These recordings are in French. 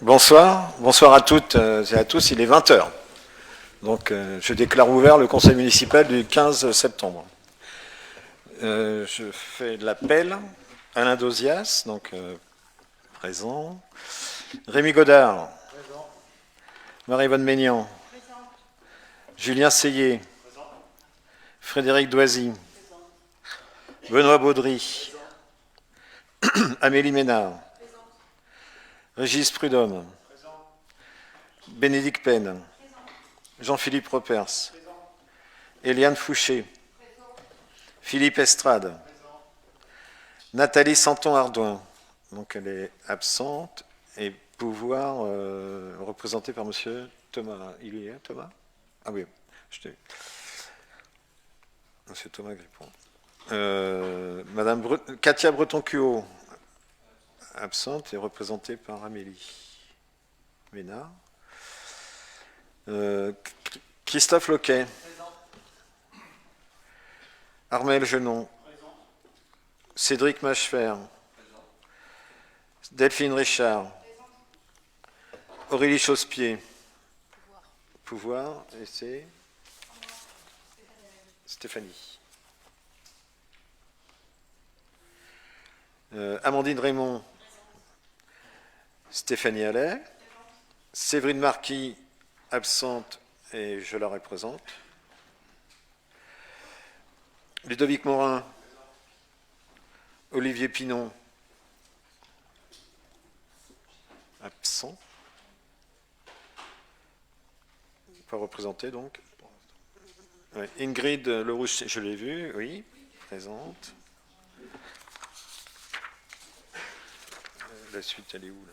Bonsoir, bonsoir à toutes et à tous, il est 20 heures. Donc je déclare ouvert le conseil municipal du 15 septembre. Je fais l'appel. Alain Dozias, donc présent. Rémi Godard. Présent. Marie-Vonne Maignan. Présent. Julien Seyé. Présent. Frédéric Doisy. Présent. Benoît Baudry. Présent. Amélie Ménard. Présent. Régis Prudhomme. Présent. Bénédicte Penn. Jean-Philippe Ropers. Présent. Eliane Fouché. Présent. Philippe Estrade. Présent. Nathalie Santon-Ardouin. Donc elle est absente et pouvoir représentée par monsieur Thomas. Il y est, Thomas? Ah oui, je t'ai. Monsieur Thomas Grippon. Madame Katia Breton-Cuot, absente et représentée par Amélie Ménard. Christophe Loquet. Présent. Armel Genon. Présent. Cédric Machefer. Présent. Delphine Richard. Présent. Aurélie Chausse-Pied. Pouvoir. Et c'est Stéphanie. Amandine Raymond. Présent. Stéphanie Allais. Présent. Séverine Marquis, absente et je la représente. Ludovic Morin. Présent. Olivier Pinon. Absent. Pas représenté donc. Ouais. Ingrid Lerouge, je l'ai vue, oui, présente. La suite, elle est où là?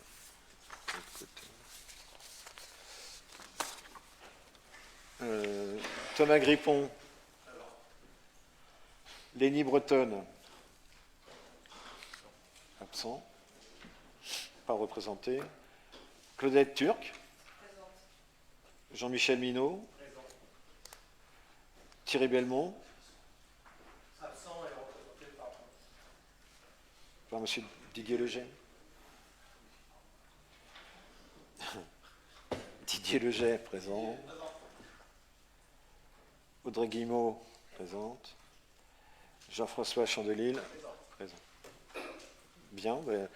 De l'autre côté. Thomas Grippon. Lénie Bretonne. Absent. Pas représenté. Claudette Turc. Jean-Michel Minot. Présent. Thierry Belmont. Absent et représenté par M. Didier-Leget. Didier Leget, présent. Audrey Guillemot, présente. Jean-François Chandelille, présent. Bien, ben,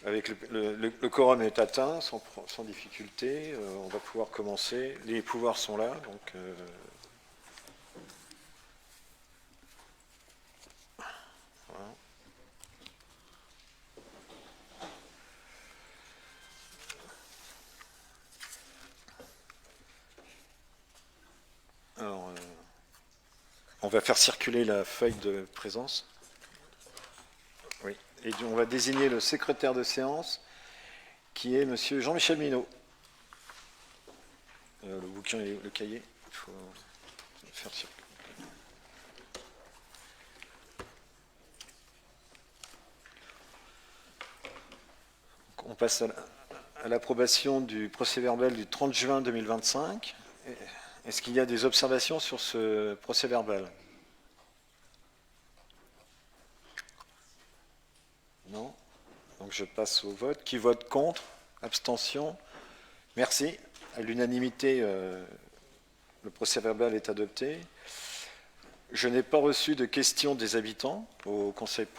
avec le quorum est atteint, sans difficulté, on va pouvoir commencer. Les pouvoirs sont là, donc... voilà. Alors, on va faire circuler la feuille de présence. Oui. Et on va désigner le secrétaire de séance, qui est monsieur Jean-Michel Minot. Le bouquin et le cahier, il faut faire circuler. On passe à l'approbation du procès-verbal du 30 juin 2025. Est-ce qu'il y a des observations sur ce procès-verbal? Non. Donc je passe au vote. Qui vote contre? Abstention? Merci. À l'unanimité, le procès-verbal est adopté. Je n'ai pas reçu de questions des habitants pour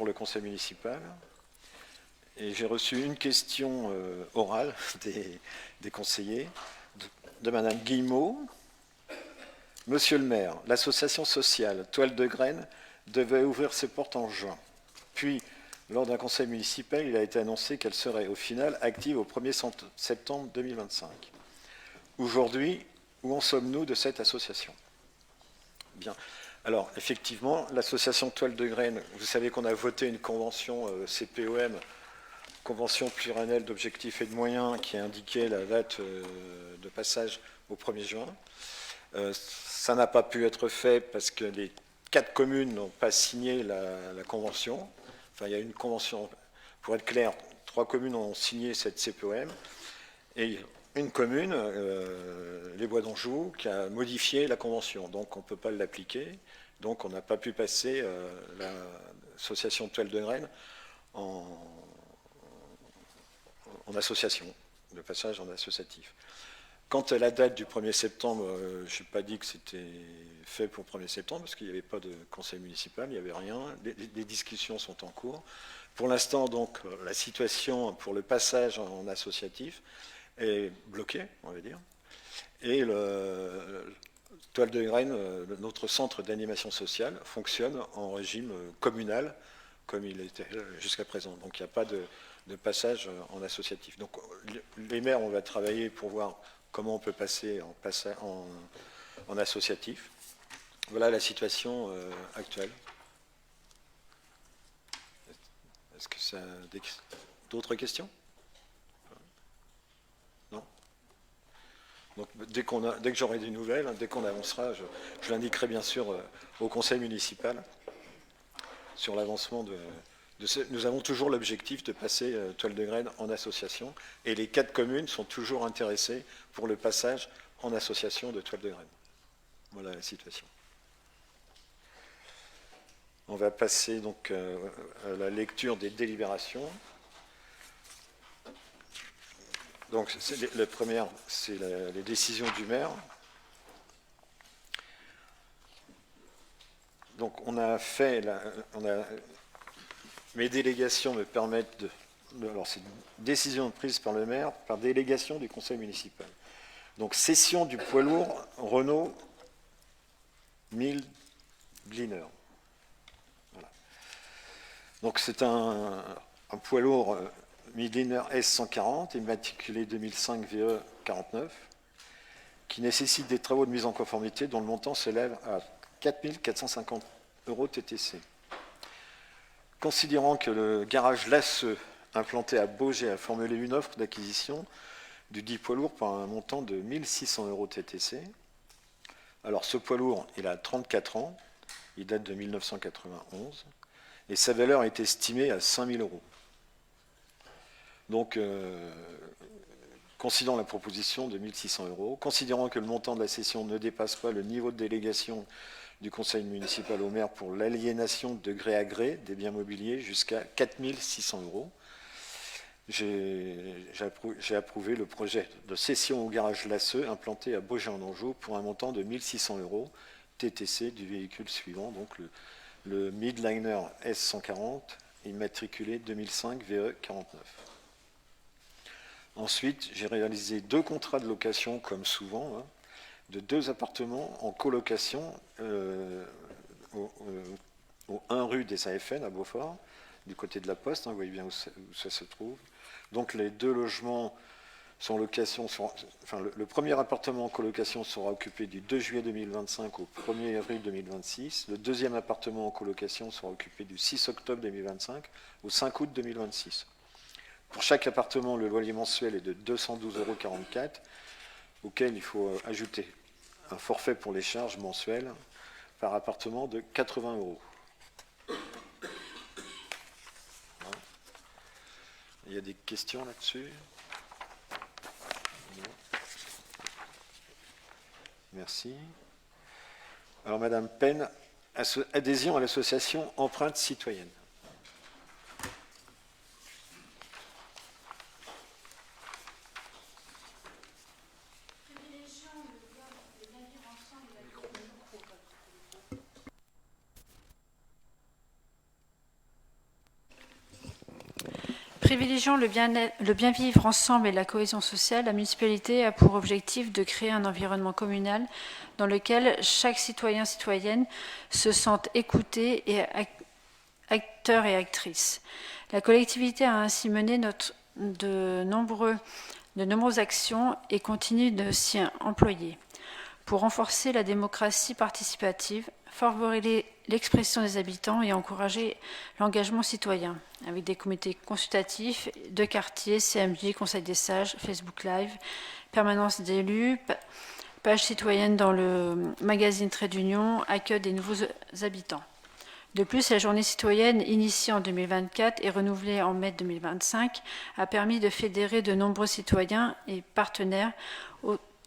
le conseil municipal. Et j'ai reçu une question orale des conseillers de Madame Guillemot. Monsieur le maire, l'association sociale Toile de Graines devait ouvrir ses portes en juin. Puis, lors d'un conseil municipal, il a été annoncé qu'elle serait au final active au 1er septembre 2025. Aujourd'hui, où en sommes-nous de cette association? Bien. Alors, effectivement, l'association Toile de Graines, vous savez qu'on a voté une convention CPOM, convention pluriannuelle d'objectifs et de moyens, qui a indiqué la date de passage au 1er juin. Ça n'a pas pu être fait parce que les 4 communes n'ont pas signé la convention. Enfin, il y a une convention, pour être clair, 3 communes ont signé cette CPOM, et une commune, les Bois d'Anjou, qui a modifié la convention. Donc on ne peut pas l'appliquer. Donc on n'a pas pu passer l'association Toile de Graines en association. le passage en associatif. Quant à la date du 1er septembre, je n'ai pas dit que c'était fait pour le 1er septembre, parce qu'il n'y avait pas de conseil municipal, il n'y avait rien. Les discussions sont en cours. Pour l'instant, donc, la situation pour le passage en associatif est bloquée, on va dire. Et Toile de Graine, notre centre d'animation sociale, fonctionne en régime communal, comme il était jusqu'à présent. Donc il n'y a pas de passage en associatif. Donc les maires, on va travailler pour voir comment on peut passer en associatif. Voilà la situation actuelle. Est-ce que ça a d'autres questions? Non? Donc dès que j'aurai des nouvelles, dès qu'on avancera, je l'indiquerai bien sûr au conseil municipal sur l'avancement de nous avons toujours l'objectif de passer Toile de Graine en association, et les 4 communes sont toujours intéressées pour le passage en association de Toile de Graine. Voilà la situation. On va passer donc à la lecture des délibérations. Donc la première, c'est les décisions du maire. Donc mes délégations me permettent alors c'est une décision prise par le maire par délégation du conseil municipal. Donc cession du poids lourd Renault 1000 Gleaner. Voilà. Donc c'est un poids lourd 1000 Gleaner S140, immatriculé 2005 VE 49, qui nécessite des travaux de mise en conformité dont le montant s'élève à 4 450 € TTC. Considérant que le garage Lasseux, implanté à Baugé, a formulé une offre d'acquisition du dit poids lourd pour un montant de 1 600 € TTC. Alors ce poids lourd, il a 34 ans, il date de 1991, et sa valeur est estimée à 5 000 €. Donc, considérant la proposition de 1 600 €, considérant que le montant de la cession ne dépasse pas le niveau de délégation du conseil municipal au maire pour l'aliénation de gré à gré des biens mobiliers jusqu'à 4 600 €. J'ai approuvé le projet de cession au garage Lasseux implanté à Baugé en Anjou pour un montant de 1 600 € TTC du véhicule suivant, donc le Midliner S140 immatriculé 2005 VE 49. Ensuite, j'ai réalisé 2 contrats de location, comme souvent, de 2 appartements en colocation au 1 rue des AFN à Beaufort, du côté de la Poste, vous voyez bien où ça se trouve. Donc les 2 logements sont en location, le premier appartement en colocation sera occupé du 2 juillet 2025 au 1er avril 2026. Le deuxième appartement en colocation sera occupé du 6 octobre 2025 au 5 août 2026. Pour chaque appartement, le loyer mensuel est de 212,44 €, auquel il faut ajouter un forfait pour les charges mensuelles par appartement de 80 €. Voilà. Il y a des questions là-dessus? Merci. Alors, Madame Penn, adhésion à l'association Empreinte Citoyenne. Privilégiant le bien vivre ensemble et la cohésion sociale, la municipalité a pour objectif de créer un environnement communal dans lequel chaque citoyen-citoyenne se sente écouté et acteur et actrice. La collectivité a ainsi mené de nombreuses actions et continue de s'y employer pour renforcer la démocratie participative, favoriser l'expression des habitants et encourager l'engagement citoyen, avec des comités consultatifs de quartier, CMJ, Conseil des sages, Facebook Live, permanence d'élus, page citoyenne dans le magazine Trait d'Union, accueil des nouveaux habitants. De plus, la journée citoyenne, initiée en 2024 et renouvelée en mai 2025, a permis de fédérer de nombreux citoyens et partenaires,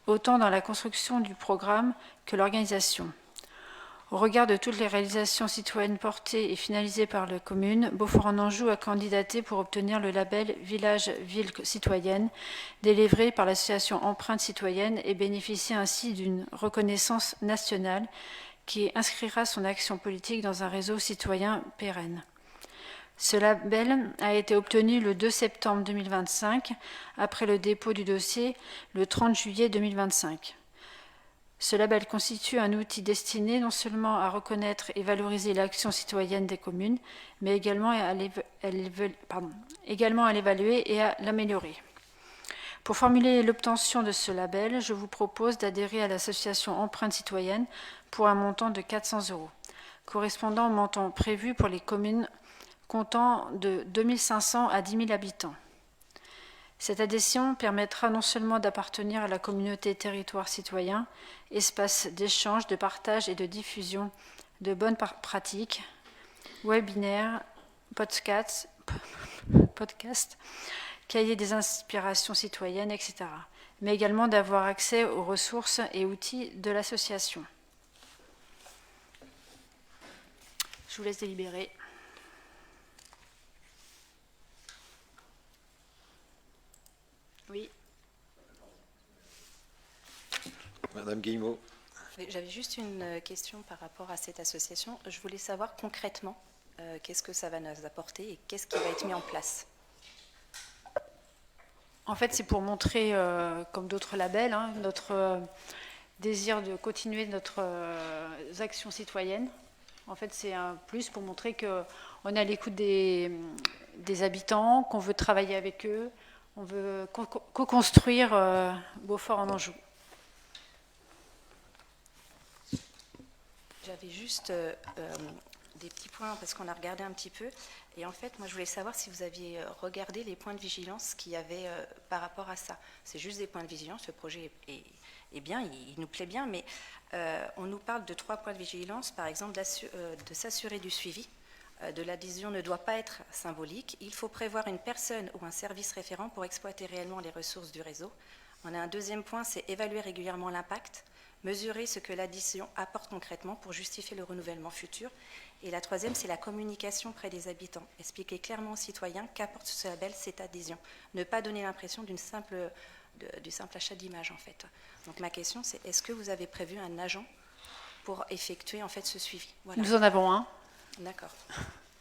autant dans la construction du programme que l'organisation. Au regard de toutes les réalisations citoyennes portées et finalisées par la commune, Beaufort-en-Anjou a candidaté pour obtenir le label Village-Ville citoyenne, délivré par l'association Empreinte citoyenne et bénéficier ainsi d'une reconnaissance nationale qui inscrira son action politique dans un réseau citoyen pérenne. Ce label a été obtenu le 2 septembre 2025, après le dépôt du dossier le 30 juillet 2025. Ce label constitue un outil destiné non seulement à reconnaître et valoriser l'action citoyenne des communes, mais également à l'évaluer et à l'améliorer. Pour formuler l'obtention de ce label, je vous propose d'adhérer à l'association Empreinte citoyenne pour un montant de 400 €, correspondant au montant prévu pour les communes comptant de 2500 à 10 000 habitants. Cette adhésion permettra non seulement d'appartenir à la communauté territoire citoyen, espace d'échange, de partage et de diffusion de bonnes pratiques, webinaires, podcasts, cahiers des inspirations citoyennes, etc., mais également d'avoir accès aux ressources et outils de l'association. Je vous laisse délibérer. Oui. Madame Guillemot. J'avais juste une question par rapport à cette association. Je voulais savoir concrètement qu'est-ce que ça va nous apporter et qu'est-ce qui va être mis en place. En fait, c'est pour montrer, comme d'autres labels, notre désir de continuer notre action citoyenne. En fait, c'est un plus pour montrer qu'on est à l'écoute des habitants, qu'on veut travailler avec eux, on veut co-construire Beaufort-en-Anjou. J'avais juste des petits points parce qu'on a regardé un petit peu. Et en fait, moi, je voulais savoir si vous aviez regardé les points de vigilance qu'il y avait par rapport à ça. C'est juste des points de vigilance. Le projet est bien, il nous plaît bien, mais on nous parle de 3 points de vigilance, par exemple, de s'assurer du suivi. De l'adhésion ne doit pas être symbolique. Il faut prévoir une personne ou un service référent pour exploiter réellement les ressources du réseau. On a un deuxième point, c'est évaluer régulièrement l'impact, mesurer ce que l'adhésion apporte concrètement pour justifier le renouvellement futur. Et la troisième, c'est la communication près des habitants. Expliquer clairement aux citoyens qu'apporte ce label, cette adhésion. Ne pas donner l'impression du simple achat d'image, en fait. Donc ma question, c'est est-ce que vous avez prévu un agent pour effectuer en fait ce suivi? Voilà. Nous en avons un. D'accord.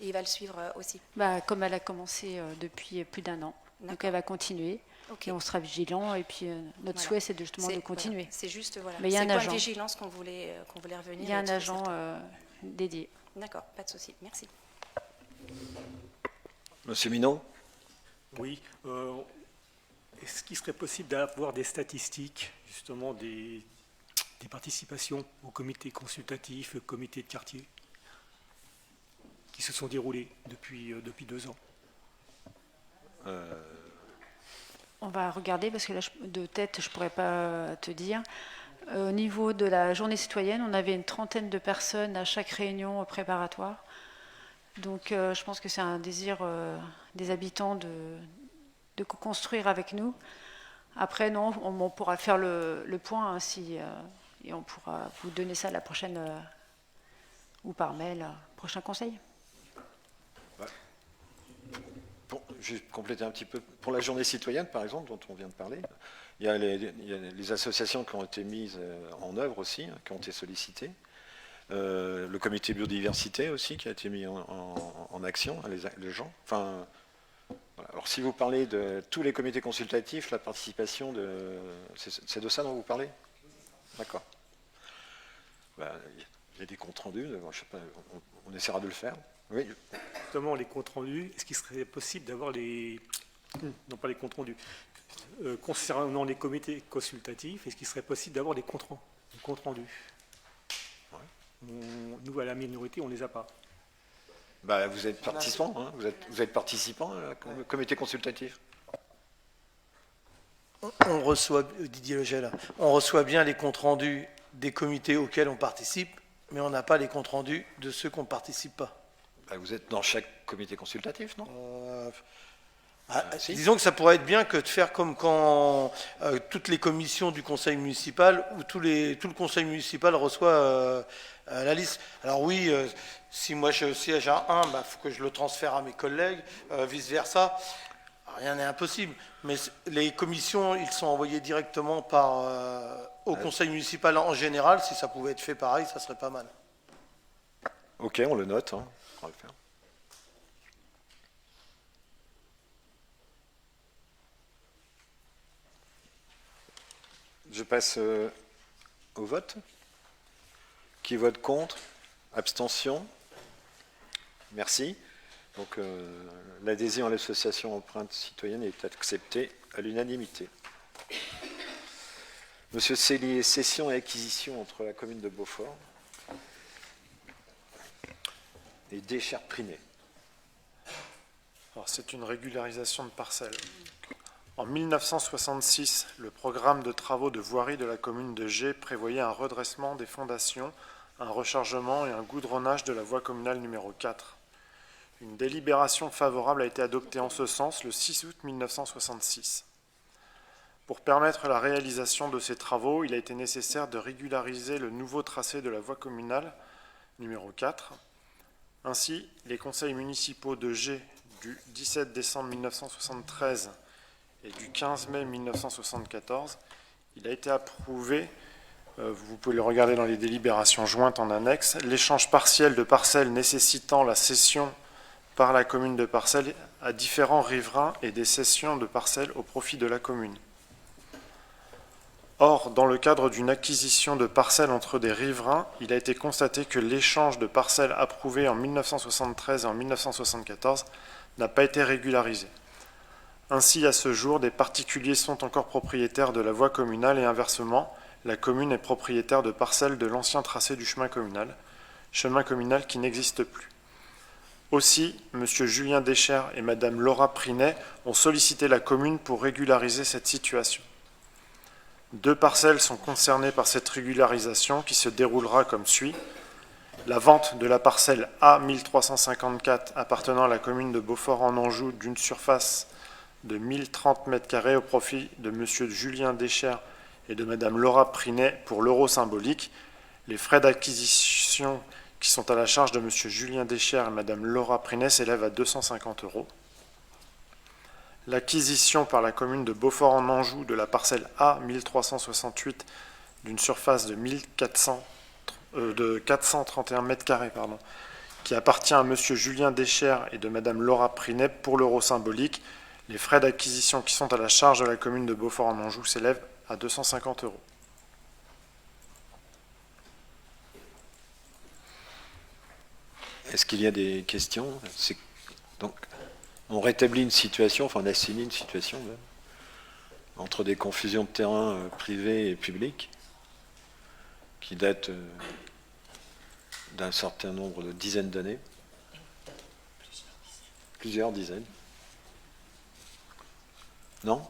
Et il va le suivre aussi? Comme elle a commencé depuis plus d'1 an. Donc elle va continuer. Okay. Et on sera vigilant. Et puis notre souhait, c'est justement de continuer. Voilà. C'est juste, voilà. Mais il y a un agent de vigilance qu'on voulait revenir. Il y a un agent dédié. D'accord, pas de souci. Merci. Monsieur Minot. Oui. Est-ce qu'il serait possible d'avoir des statistiques, justement, des participations au comité consultatif, au comité de quartier, qui se sont déroulées depuis 2 ans? On va regarder, parce que là, de tête, je ne pourrais pas te dire. Au niveau de la journée citoyenne, on avait une 30aine de personnes à chaque réunion préparatoire. Donc, je pense que c'est un désir des habitants de construire avec nous. Après, non, on pourra faire le point et on pourra vous donner ça la prochaine ou par mail, prochain conseil. Je vais compléter un petit peu. Pour la journée citoyenne, par exemple, dont on vient de parler, il y a les associations qui ont été mises en œuvre aussi, qui ont été sollicitées. Le comité biodiversité aussi, qui a été mis en action, les gens. Enfin, voilà. Alors, si vous parlez de tous les comités consultatifs, la participation c'est de ça dont vous parlez? D'accord. Il y a des comptes rendus, je sais pas, on essaiera de le faire. Oui. Justement, les comptes rendus, est-ce qu'il serait possible d'avoir non pas les comptes rendus, concernant les comités consultatifs, est-ce qu'il serait possible d'avoir des comptes rendus? Ouais. Nous, à la minorité, on ne les a pas. Vous êtes participant, hein, vous êtes participant au comité consultatif. On reçoit, Didier Legel, on reçoit bien les comptes rendus des comités auxquels on participe, mais on n'a pas les comptes rendus de ceux qu'on ne participe pas. Vous êtes dans chaque comité consultatif, non? Si. Disons que ça pourrait être bien que de faire comme quand toutes les commissions du conseil municipal, où tout le conseil municipal reçoit la liste. Alors oui, si moi je siège à un, il faut que je le transfère à mes collègues, vice-versa. Rien n'est impossible. Mais les commissions, ils sont envoyés directement au conseil municipal en général. Si ça pouvait être fait pareil, ça serait pas mal. Ok, on le note, hein. On va le faire. Je passe au vote. Qui vote contre? Abstention? Merci. Donc l'adhésion à l'association Empreinte Citoyenne est acceptée à l'unanimité. Monsieur Cellier, cession et acquisition entre la commune de Beaufort et Deschères-Prinet. Alors, c'est une régularisation de parcelles. En 1966, le programme de travaux de voirie de la commune de Gé prévoyait un redressement des fondations, un rechargement et un goudronnage de la voie communale numéro 4. Une délibération favorable a été adoptée en ce sens le 6 août 1966. Pour permettre la réalisation de ces travaux, il a été nécessaire de régulariser le nouveau tracé de la voie communale numéro 4. Ainsi, les conseils municipaux de Gé du 17 décembre 1973 et du 15 mai 1974, il a été approuvé, vous pouvez le regarder dans les délibérations jointes en annexe, l'échange partiel de parcelles nécessitant la cession par la commune de parcelles à différents riverains et des cessions de parcelles au profit de la commune. Or, dans le cadre d'une acquisition de parcelles entre des riverains, il a été constaté que l'échange de parcelles approuvé en 1973 et en 1974 n'a pas été régularisé. Ainsi, à ce jour, des particuliers sont encore propriétaires de la voie communale et inversement, la commune est propriétaire de parcelles de l'ancien tracé du chemin communal qui n'existe plus. Aussi, M. Julien Deschères et Mme Laura Prinet ont sollicité la commune pour régulariser cette situation. 2 parcelles sont concernées par cette régularisation qui se déroulera comme suit. La vente de la parcelle A1354 appartenant à la commune de Beaufort-en-Anjou d'une surface de 1030 m² au profit de M. Julien Deschères et de Mme Laura Prinet pour l'euro symbolique. Les frais d'acquisition qui sont à la charge de M. Julien Deschères et Mme Laura Prinet s'élèvent à 250 €. L'acquisition par la commune de Beaufort-en-Anjou de la parcelle A1368 d'une surface de 431 m², qui appartient à M. Julien Deschères et de Mme Laura Prinet pour l'euro symbolique. Les frais d'acquisition qui sont à la charge de la commune de Beaufort-en-Anjou s'élèvent à 250 €. Est-ce qu'il y a des questions? Donc, on rétablit une situation, enfin on assainit une situation même, entre des confusions de terrain privés et publics qui datent d'un certain nombre de dizaines d'années. Plusieurs dizaines. Non?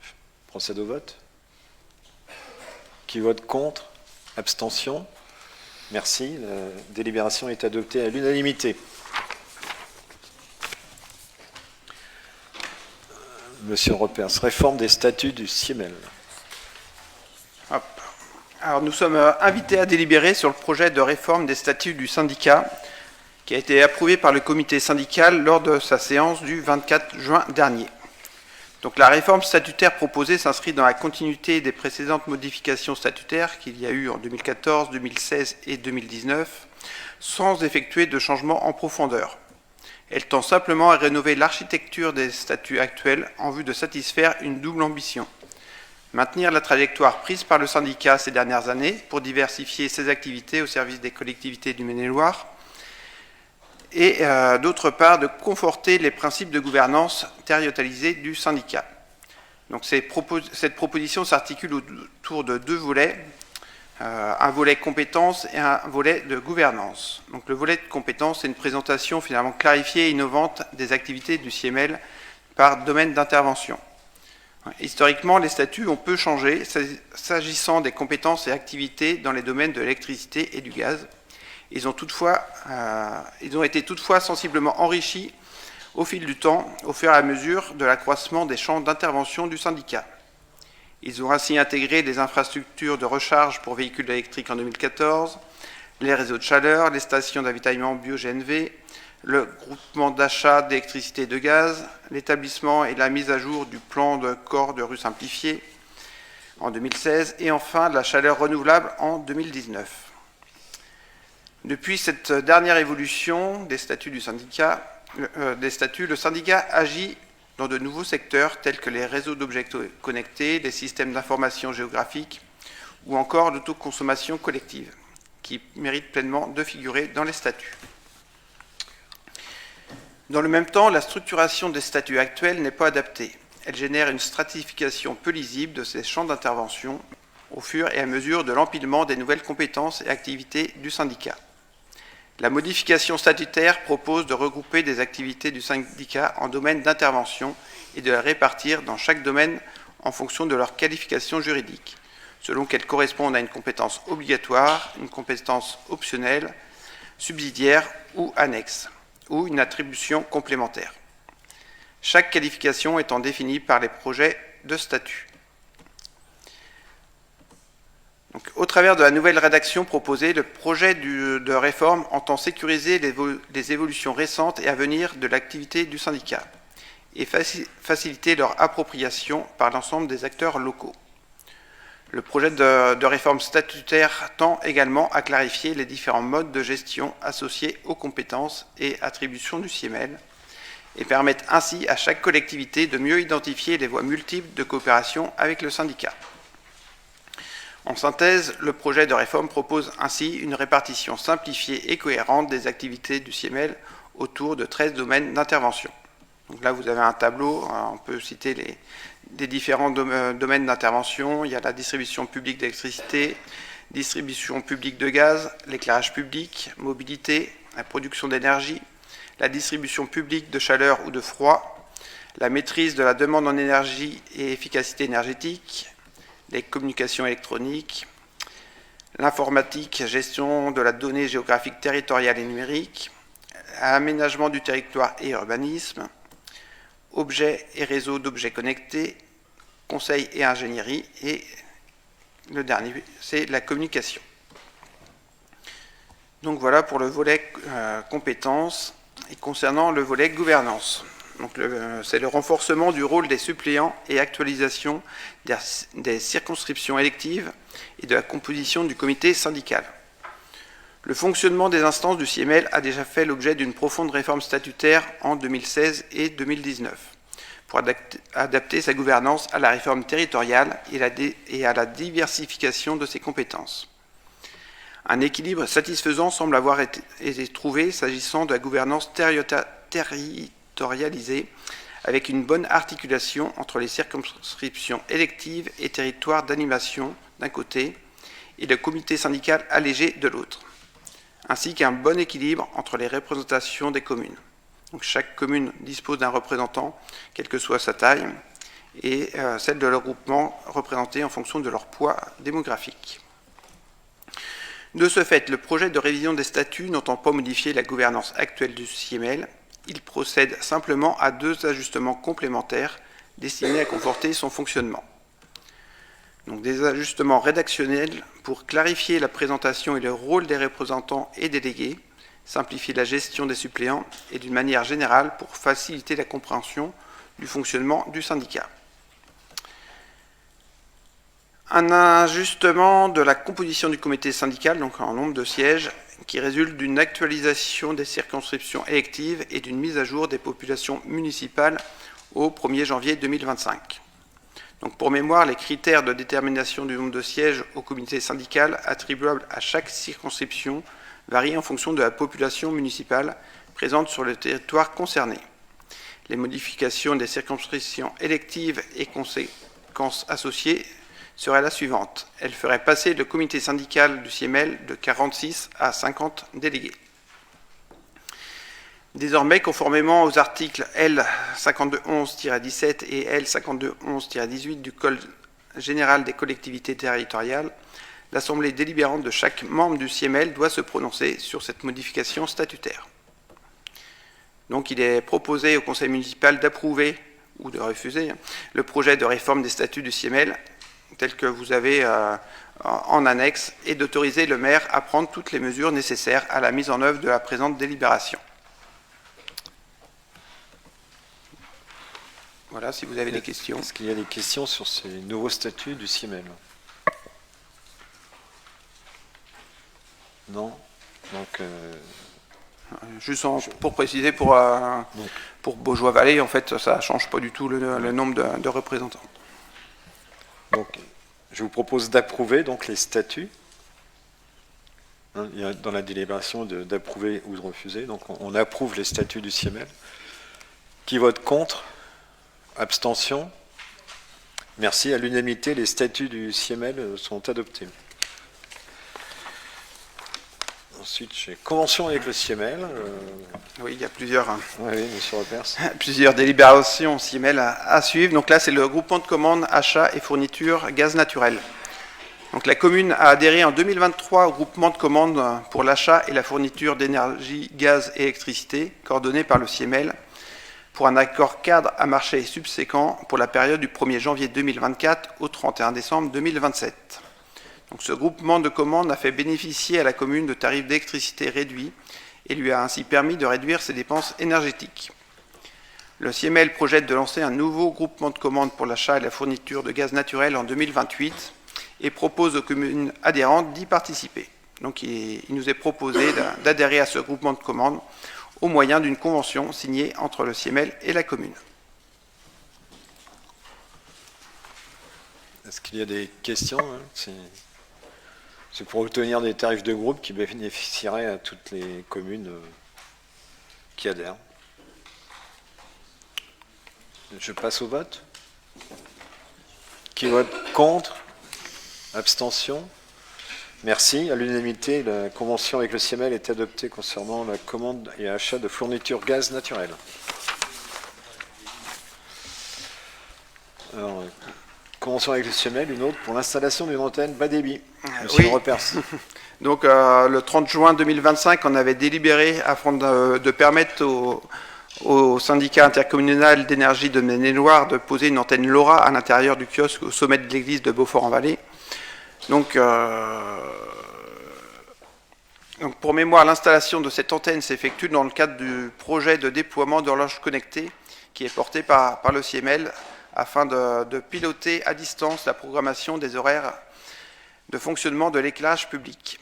Je procède au vote. Qui vote contre? Abstention? Merci. La délibération est adoptée à l'unanimité. Monsieur Repers, réforme des statuts du CIEMEL. Hop. Alors nous sommes invités à délibérer sur le projet de réforme des statuts du syndicat qui a été approuvé par le comité syndical lors de sa séance du 24 juin dernier. Donc la réforme statutaire proposée s'inscrit dans la continuité des précédentes modifications statutaires qu'il y a eu en 2014, 2016 et 2019, sans effectuer de changement en profondeur. Elle tend simplement à rénover l'architecture des statuts actuels en vue de satisfaire une double ambition. Maintenir la trajectoire prise par le syndicat ces dernières années pour diversifier ses activités au service des collectivités du Maine-et-Loire et d'autre part de conforter les principes de gouvernance territorialisée du syndicat. Donc cette proposition s'articule autour de 2 volets, un volet compétences et un volet de gouvernance. Donc le volet de compétences, c'est une présentation finalement clarifiée et innovante des activités du CIEMEL par domaine d'intervention. Historiquement, les statuts ont peu changé s'agissant des compétences et activités dans les domaines de l'électricité et du gaz. Ils ont été toutefois sensiblement enrichis au fil du temps, au fur et à mesure de l'accroissement des champs d'intervention du syndicat. Ils ont ainsi intégré les infrastructures de recharge pour véhicules électriques en 2014, les réseaux de chaleur, les stations d'avitaillement bio-GNV, le groupement d'achat d'électricité et de gaz, l'établissement et la mise à jour du plan de corps de rue simplifié en 2016 et enfin de la chaleur renouvelable en 2019. Depuis cette dernière évolution des statuts du syndicat, le syndicat agit dans de nouveaux secteurs tels que les réseaux d'objets connectés, les systèmes d'information géographique ou encore l'autoconsommation collective, qui méritent pleinement de figurer dans les statuts. Dans le même temps, la structuration des statuts actuels n'est pas adaptée. Elle génère une stratification peu lisible de ces champs d'intervention au fur et à mesure de l'empilement des nouvelles compétences et activités du syndicat. La modification statutaire propose de regrouper des activités du syndicat en domaines d'intervention et de les répartir dans chaque domaine en fonction de leur qualification juridique, selon qu'elles correspondent à une compétence obligatoire, une compétence optionnelle, subsidiaire ou annexe, ou une attribution complémentaire. Chaque qualification étant définie par les projets de statut. Donc, au travers de la nouvelle rédaction proposée, le projet de réforme entend sécuriser les évolutions récentes et à venir de l'activité du syndicat et faciliter leur appropriation par l'ensemble des acteurs locaux. Le projet de réforme statutaire tend également à clarifier les différents modes de gestion associés aux compétences et attributions du CIEMEL et permettent ainsi à chaque collectivité de mieux identifier les voies multiples de coopération avec le syndicat. En synthèse, le projet de réforme propose ainsi une répartition simplifiée et cohérente des activités du CIEMEL autour de 13 domaines d'intervention. Donc là, vous avez un tableau, on peut citer les différents domaines d'intervention. Il y a la distribution publique d'électricité, distribution publique de gaz, l'éclairage public, mobilité, la production d'énergie, la distribution publique de chaleur ou de froid, la maîtrise de la demande en énergie et efficacité énergétique, les communications électroniques, l'informatique, gestion de la donnée géographique territoriale et numérique, aménagement du territoire et urbanisme, objets et réseaux d'objets connectés, conseil et ingénierie, et le dernier, c'est la communication. Donc voilà pour le volet compétences, et concernant le volet gouvernance. C'est le renforcement du rôle des suppléants et actualisation des circonscriptions électives et de la composition du comité syndical. Le fonctionnement des instances du CIEMEL a déjà fait l'objet d'une profonde réforme statutaire en 2016 et 2019 pour adapter sa gouvernance à la réforme territoriale et à la diversification de ses compétences. Un équilibre satisfaisant semble avoir été trouvé s'agissant de la gouvernance territorialisée, avec une bonne articulation entre les circonscriptions électives et territoires d'animation d'un côté et le comité syndical allégé de l'autre, ainsi qu'un bon équilibre entre les représentations des communes. Donc chaque commune dispose d'un représentant, quelle que soit sa taille, et celle de leur groupement représentée en fonction de leur poids démographique. De ce fait, le projet de révision des statuts n'entend pas modifier la gouvernance actuelle du CIEMEL, il procède simplement à 2 ajustements complémentaires destinés à conforter son fonctionnement. Donc des ajustements rédactionnels pour clarifier la présentation et le rôle des représentants et délégués, simplifier la gestion des suppléants et d'une manière générale pour faciliter la compréhension du fonctionnement du syndicat. Un ajustement de la composition du comité syndical, donc en nombre de sièges, qui résulte d'une actualisation des circonscriptions électives et d'une mise à jour des populations municipales au 1er janvier 2025. Donc pour mémoire, les critères de détermination du nombre de sièges au comité syndical attribuables à chaque circonscription varient en fonction de la population municipale présente sur le territoire concerné. Les modifications des circonscriptions électives et conséquences associées serait la suivante. Elle ferait passer le comité syndical du CIEMEL de 46 à 50 délégués. Désormais, conformément aux articles L5211-17 et L5211-18 du Code général des collectivités territoriales, l'Assemblée délibérante de chaque membre du CIEMEL doit se prononcer sur cette modification statutaire. Donc il est proposé au conseil municipal d'approuver ou de refuser le projet de réforme des statuts du CIEMEL tel que vous avez en annexe et d'autoriser le maire à prendre toutes les mesures nécessaires à la mise en œuvre de la présente délibération. Voilà, si vous avez des questions. Est-ce qu'il y a des questions sur ces nouveaux statuts du CIEMEL? Non. Donc, Juste pour préciser, pour Beaujois-Vallée, en fait, ça ne change pas du tout le nombre de représentants. donc, je vous propose d'approuver donc les statuts. Hein, il y a dans la délibération d'approuver ou de refuser. Donc, on approuve les statuts du CIEMEL. Qui vote contre? Abstention? Merci. À l'unanimité, les statuts du CIEMEL sont adoptés. Ensuite, j'ai convention avec le CIEMEL. Oui, il y a plusieurs, Oui, monsieur Repers. plusieurs délibérations CIEMEL à suivre. Donc là, c'est le groupement de commandes, achats et fournitures gaz naturel. Donc la commune a adhéré en 2023 au groupement de commandes pour l'achat et la fourniture d'énergie, gaz et électricité, coordonné par le CIEMEL, pour un accord cadre à marché subséquent pour la période du 1er janvier 2024 au 31 décembre 2027. Donc, ce groupement de commandes a fait bénéficier à la commune de tarifs d'électricité réduits et lui a ainsi permis de réduire ses dépenses énergétiques. Le CIEMEL projette de lancer un nouveau groupement de commandes pour l'achat et la fourniture de gaz naturel en 2028 et propose aux communes adhérentes d'y participer. Donc il nous est proposé d'adhérer à ce groupement de commandes au moyen d'une convention signée entre le CIEMEL et la commune. Est-ce qu'il y a des questions? C'est pour obtenir des tarifs de groupe qui bénéficieraient à toutes les communes qui adhèrent. Je passe au vote. Qui vote contre? Abstention? Merci. À l'unanimité, la convention avec le CIEMEL est adoptée concernant la commande et achat de fournitures gaz naturel. Alors, convention avec le CIEMEL, une autre pour l'installation d'une antenne bas débit. Monsieur Repers. Donc le 30 juin 2025, on avait délibéré afin de permettre au syndicat intercommunal d'énergie de Maine-et-Loire de poser une antenne LoRa à l'intérieur du kiosque au sommet de l'église de Beaufort-en-Vallée. Donc pour mémoire, l'installation de cette antenne s'effectue dans le cadre du projet de déploiement d'horloges connectées qui est porté par le CIEMEL afin de piloter à distance la programmation des horaires de fonctionnement de l'éclairage public.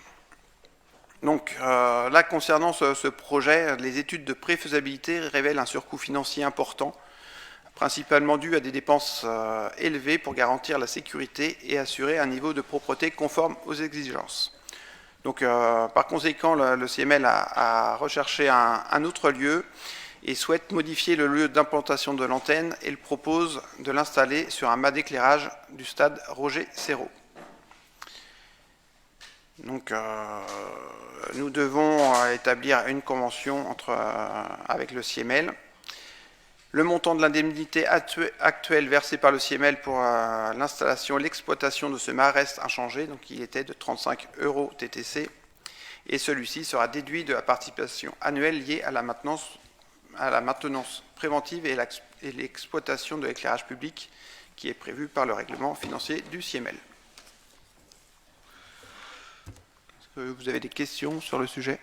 Donc là, concernant ce projet, les études de préfaisabilité révèlent un surcoût financier important, principalement dû à des dépenses élevées pour garantir la sécurité et assurer un niveau de propreté conforme aux exigences. Donc par conséquent, le CIEMEL a recherché un autre lieu et souhaite modifier le lieu d'implantation de l'antenne et le propose de l'installer sur un mât d'éclairage du stade Roger Serrault. Donc, nous devons établir une convention avec le CIEMEL. Le montant de l'indemnité actuelle versée par le CIEMEL pour l'installation et l'exploitation de ce mât reste inchangé, donc il était de 35 € TTC, et celui-ci sera déduit de la participation annuelle liée à la maintenance préventive et l'exploitation de l'éclairage public qui est prévue par le règlement financier du CIEMEL. Vous avez des questions sur le sujet?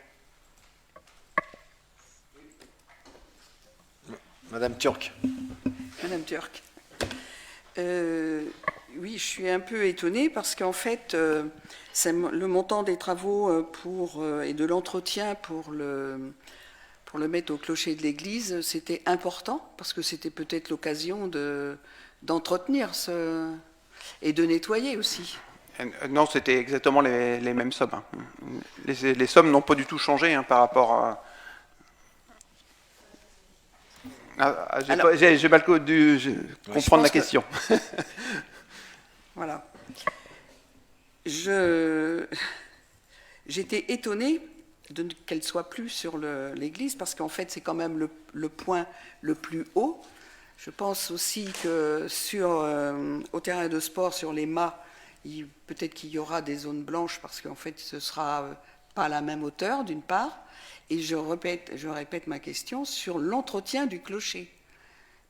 Madame Turc. Madame Turc. Oui, je suis un peu étonnée parce qu'en fait, le montant des travaux et de l'entretien pour le mettre au clocher de l'église, c'était important parce que c'était peut-être l'occasion d'entretenir et de nettoyer aussi. Non, c'était exactement les mêmes sommes. Les sommes n'ont pas du tout changé par rapport à... J'ai mal dû comprendre la question. Voilà. J'étais étonnée qu'elle ne soit plus sur l'église parce qu'en fait, c'est quand même le point le plus haut. Je pense aussi que au terrain de sport, sur les mâts, peut-être qu'il y aura des zones blanches parce qu'en fait, ce ne sera pas à la même hauteur, d'une part. Et je répète ma question sur l'entretien du clocher.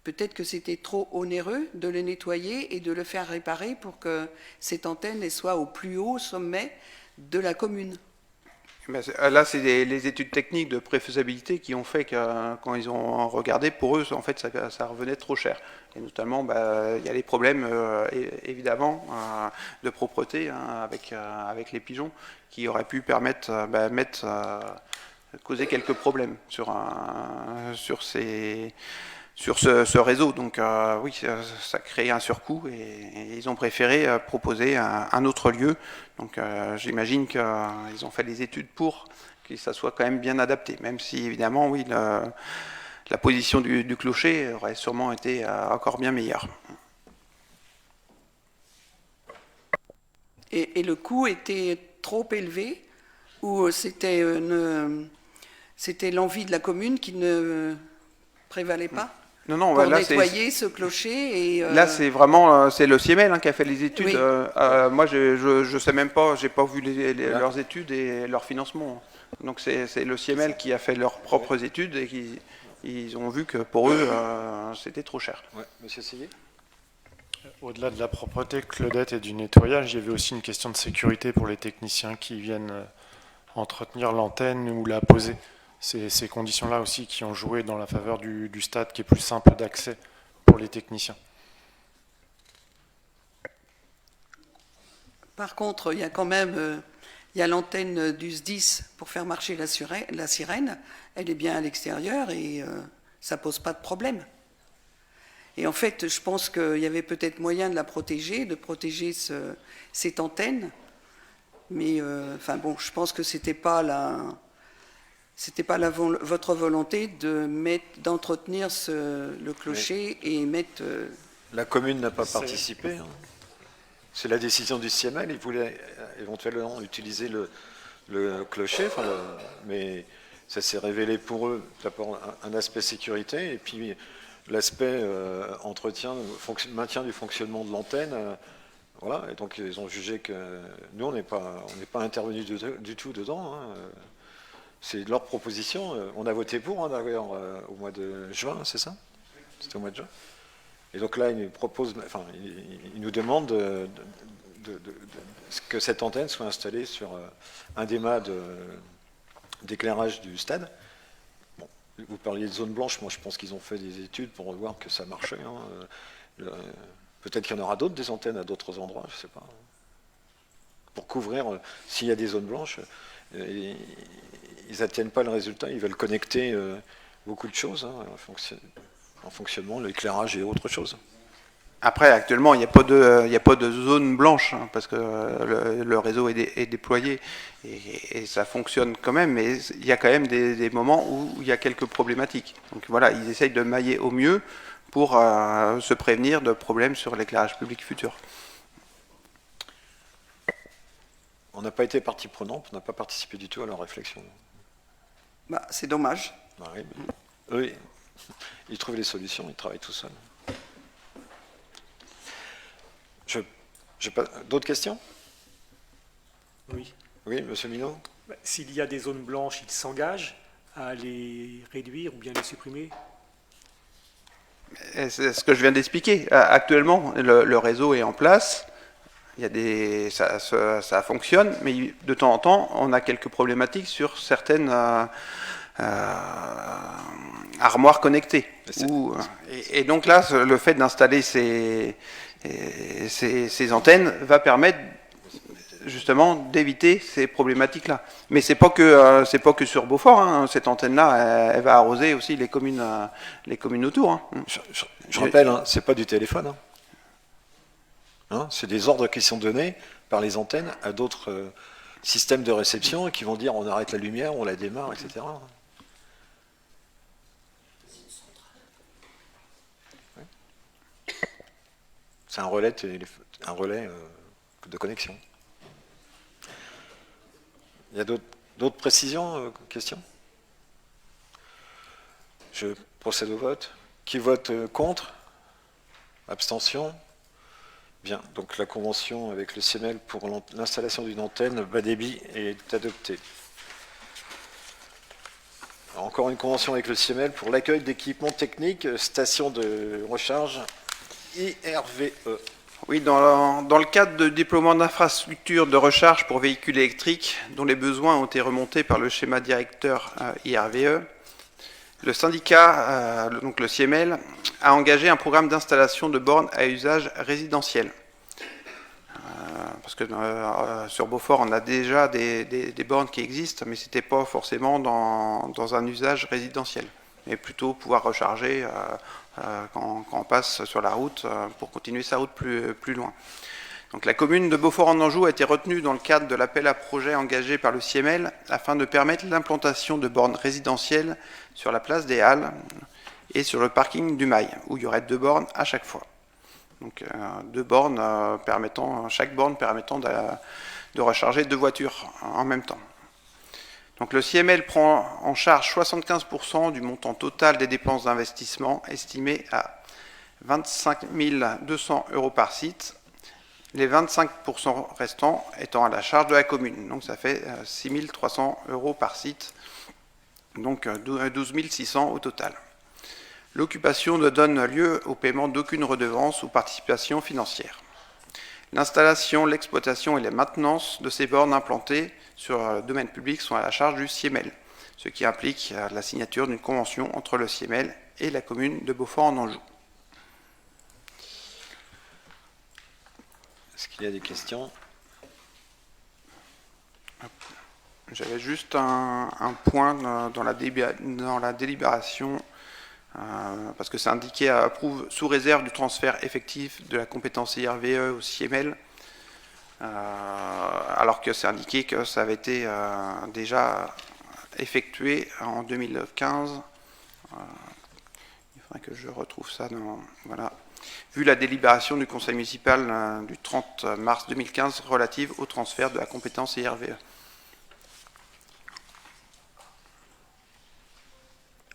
Peut-être que c'était trop onéreux de le nettoyer et de le faire réparer pour que cette antenne soit au plus haut sommet de la commune. Là, c'est les études techniques de préfaisabilité qui ont fait que quand ils ont regardé, pour eux, en fait, ça revenait trop cher. Et notamment, il y a les problèmes, évidemment, de propreté avec les pigeons qui auraient pu permettre, causer quelques problèmes sur ce réseau. Donc oui, ça crée un surcoût et ils ont préféré proposer un autre lieu. Donc j'imagine qu'ils ont fait des études pour que ça soit quand même bien adapté, même si évidemment, oui, la position du clocher aurait sûrement été encore bien meilleure. Et le coût était trop élevé ou c'était l'envie de la commune qui ne prévalait pas? Non, pour là, nettoyer ce clocher et là, c'est vraiment c'est le CIEMEL qui a fait les études. Oui. Moi, je sais même pas, j'ai pas vu leurs études et leur financement. Donc c'est le CIEMEL qui a fait leurs propres études et ils ont vu que pour eux, c'était trop cher. Ouais. Monsieur Siguet ? Au-delà de la propreté, Claudette, et du nettoyage, il y avait aussi une question de sécurité pour les techniciens qui viennent entretenir l'antenne ou la poser. C'est ces conditions-là aussi qui ont joué dans la faveur du stade qui est plus simple d'accès pour les techniciens. Par contre, il y a quand même l'antenne du SDIS pour faire marcher la sirène. Elle est bien à l'extérieur et ça pose pas de problème. Et en fait, je pense qu'il y avait peut-être moyen de la protéger, de protéger cette antenne. Mais je pense que c'était pas votre volonté d'entretenir le clocher et mettre. La commune n'a pas participé. Hein. C'est la décision du CIEMEL. Ils voulaient éventuellement utiliser le clocher, mais ça s'est révélé pour eux d'abord un aspect sécurité et puis l'aspect maintien du fonctionnement de l'antenne. Voilà, et donc ils ont jugé que nous, on n'est pas intervenu du tout dedans. Hein. C'est leur proposition. On a voté pour, d'ailleurs, au mois de juin, c'est ça ? C'était au mois de juin. Et donc là, ils nous demandent que cette antenne soit installée sur un des mâts d'éclairage du stade. Bon, vous parliez de zone blanche, moi je pense qu'ils ont fait des études pour voir que ça marchait. Hein. Peut-être qu'il y en aura d'autres, des antennes à d'autres endroits, je ne sais pas. Pour couvrir, s'il y a des zones blanches, ils n'atteignent pas le résultat, ils veulent connecter beaucoup de choses en fonctionnement, l'éclairage et autre chose. Après, actuellement, il n'y a pas de zone blanche, hein, parce que le réseau est déployé et ça fonctionne quand même, mais il y a quand même des moments où il y a quelques problématiques. Donc voilà, ils essayent de mailler au mieux pour se prévenir de problèmes sur l'éclairage public futur. On n'a pas été partie prenante, on n'a pas participé du tout à leur réflexion. C'est dommage. Oui, eux, ils trouvent les solutions, ils travaillent tout seuls. D'autres questions ? Oui. Oui, monsieur Minot ? S'il y a des zones blanches, ils s'engagent à les réduire ou bien les supprimer ? C'est ce que je viens d'expliquer. Actuellement, le réseau est en place. Il y a ça fonctionne, mais de temps en temps, on a quelques problématiques sur certaines armoires connectées. Et donc là, le fait d'installer ces antennes va permettre justement d'éviter ces problématiques-là. Mais c'est pas que sur Beaufort. Hein. Cette antenne-là, elle va arroser aussi les communes autour. Hein. Je rappelle, c'est pas du téléphone. Hein, c'est des ordres qui sont donnés par les antennes à d'autres systèmes de réception et qui vont dire on arrête la lumière, on la démarre, etc. Ouais. C'est un relais de connexion. Il y a d'autres précisions, questions ? Je procède au vote. Qui vote contre ? Abstention ? Bien, donc la convention avec le CIEMEL pour l'installation d'une antenne bas débit est adoptée. encore une convention avec le CIEMEL pour l'accueil d'équipements techniques, stations de recharge IRVE. Oui, dans le cadre de déploiement d'infrastructures de recharge pour véhicules électriques, dont les besoins ont été remontés par le schéma directeur IRVE, le syndicat, donc le CIEMEL, a engagé un programme d'installation de bornes à usage résidentiel. Parce que sur Beaufort, on a déjà des bornes qui existent, mais ce n'était pas forcément dans un usage résidentiel, mais plutôt pouvoir recharger quand on passe sur la route pour continuer sa route plus loin. Donc la commune de Beaufort-en-Anjou a été retenue dans le cadre de l'appel à projet engagé par le CIEMEL afin de permettre l'implantation de bornes résidentielles sur la place des Halles et sur le parking du Mail, où il y aurait 2 bornes à chaque fois. Donc 2 bornes chaque borne permettant de recharger 2 voitures en même temps. Donc le CIEMEL prend en charge 75% du montant total des dépenses d'investissement, estimé à 25 200 € par site, les 25% restants étant à la charge de la commune. Donc ça fait 6 300 € par site, donc 12 600 au total. L'occupation ne donne lieu au paiement d'aucune redevance ou participation financière. L'installation, l'exploitation et la maintenance de ces bornes implantées sur le domaine public sont à la charge du CIEMEL, ce qui implique la signature d'une convention entre le CIEMEL et la commune de Beaufort-en-Anjou. Est-ce qu'il y a des questions? J'avais juste un point dans la délibération, parce que c'est indiqué approuve sous réserve du transfert effectif de la compétence IRVE au CIEMEL, alors que c'est indiqué que ça avait été déjà effectué en 2015. Il faudrait que je retrouve ça voilà. Vu la délibération du conseil municipal du 30 mars 2015 relative au transfert de la compétence IRVE.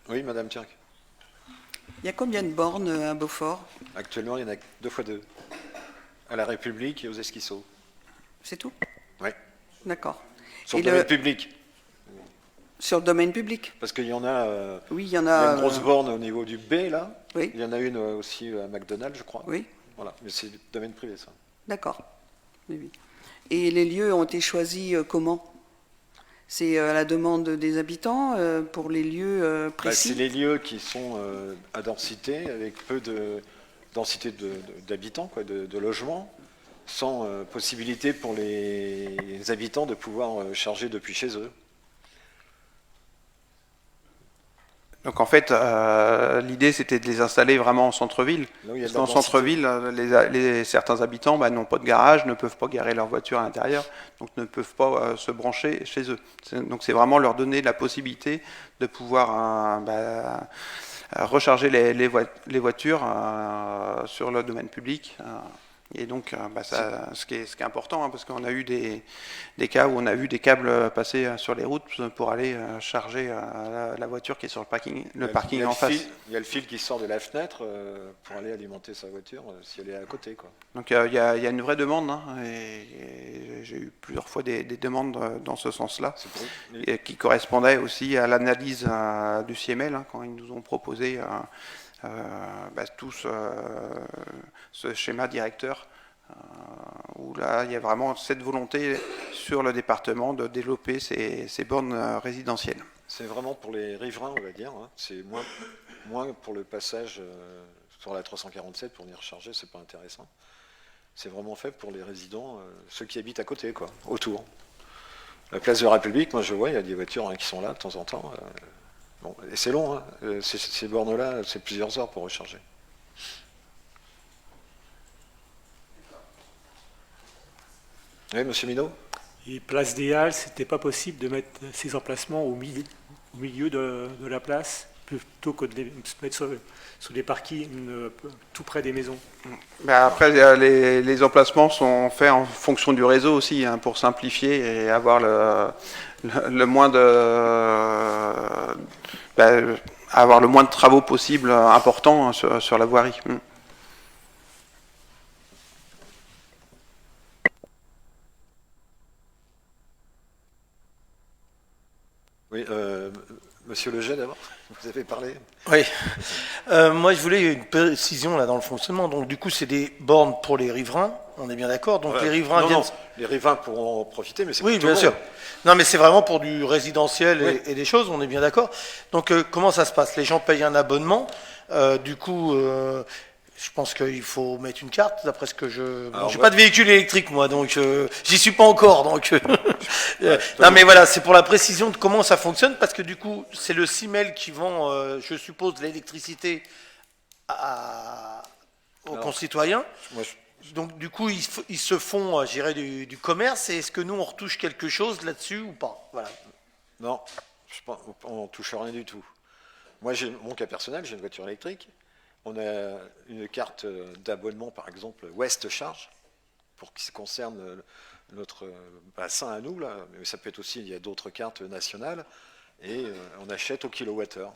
Oui, Madame Turc. Il y a combien de bornes à Beaufort? Actuellement, il y en a 2 fois 2. À la République et aux Esquisseaux. C'est tout? Oui. D'accord. Sur Et le domaine public. Sur le domaine public? Parce qu'il y en a, Oui, il y il en y a a. une grosse borne au niveau du B, là. Oui. Il y en a une aussi à McDonald's, je crois. Oui, Voilà, mais c'est du domaine privé, ça. d'accord. Oui, oui. Et les lieux ont été choisis comment? C'est à la demande des habitants pour les lieux précis? C'est les lieux qui sont à densité, avec peu de densité d'habitants, quoi, de logements, sans possibilité pour les habitants de pouvoir charger depuis chez eux. Donc en fait, l'idée c'était de les installer vraiment en centre-ville. Là où il y a Parce de la qu'en densité. centre-ville, certains habitants n'ont pas de garage, ne peuvent pas garer leur voiture à l'intérieur, donc ne peuvent pas se brancher chez eux. Donc c'est vraiment leur donner la possibilité de pouvoir recharger les voitures sur le domaine public. Et donc, ce qui est important, parce qu'on a eu des cas où on a vu des câbles passer sur les routes pour aller charger la voiture qui est sur le parking en face. Il y a le fil qui sort de la fenêtre pour aller alimenter sa voiture si elle est à côté, quoi. Donc il y a une vraie demande, hein, et j'ai eu plusieurs fois des demandes dans ce sens-là, et qui correspondaient aussi à l'analyse du CIEMEL, hein, quand ils nous ont proposé tout ce schéma directeur, où là il y a vraiment cette volonté sur le département de développer ces bornes résidentielles. C'est vraiment pour les riverains, on va dire, hein. C'est moins pour le passage sur la 347 pour venir recharger, c'est pas intéressant. C'est vraiment fait pour les résidents, ceux qui habitent à côté, quoi, autour. La place de la République, moi je vois, il y a des voitures qui sont là de temps en temps. Bon, et c'est long, hein. Ces bornes-là, c'est plusieurs heures pour recharger. Oui, monsieur Minot? Et place des Halles, c'était pas possible de mettre ces emplacements au milieu de la place, plutôt que de se mettre sur des parkings tout près des maisons. Après, les emplacements sont faits en fonction du réseau aussi, hein, pour simplifier et avoir le moins de travaux possibles importants sur la voirie. Oui, Monsieur Leget, d'abord, vous avez parlé. Oui. Moi, je voulais une précision là dans le fonctionnement. Donc, du coup, c'est des bornes pour les riverains. On est bien d'accord. Donc, les riverains Non, viennent. non, les riverains pourront en profiter, mais c'est Oui, pour tout le bien sûr. monde. Non, mais c'est vraiment pour du résidentiel Oui. et des choses. On est bien d'accord. Donc, comment ça se passe? Les gens payent un abonnement. Du coup, je pense qu'il faut mettre une carte, d'après ce que je. Bon, Alors, j'ai ouais. pas de véhicule électrique, moi, donc j'y suis pas encore. Donc, non, mais voilà, c'est pour la précision de comment ça fonctionne, parce que du coup, c'est le CIMEL qui vend, je suppose, l'électricité aux Alors, concitoyens. Moi, Donc, du coup, ils se font, je dirais, du commerce. Et est-ce que nous, on retouche quelque chose là-dessus ou pas? Voilà. non, on ne touche rien du tout. Moi, j'ai mon cas personnel, j'ai une voiture électrique. On a une carte d'abonnement, par exemple, West Charge, pour qui concerne notre bassin à nous, là. Mais ça peut être aussi, il y a d'autres cartes nationales, et on achète au kilowattheure.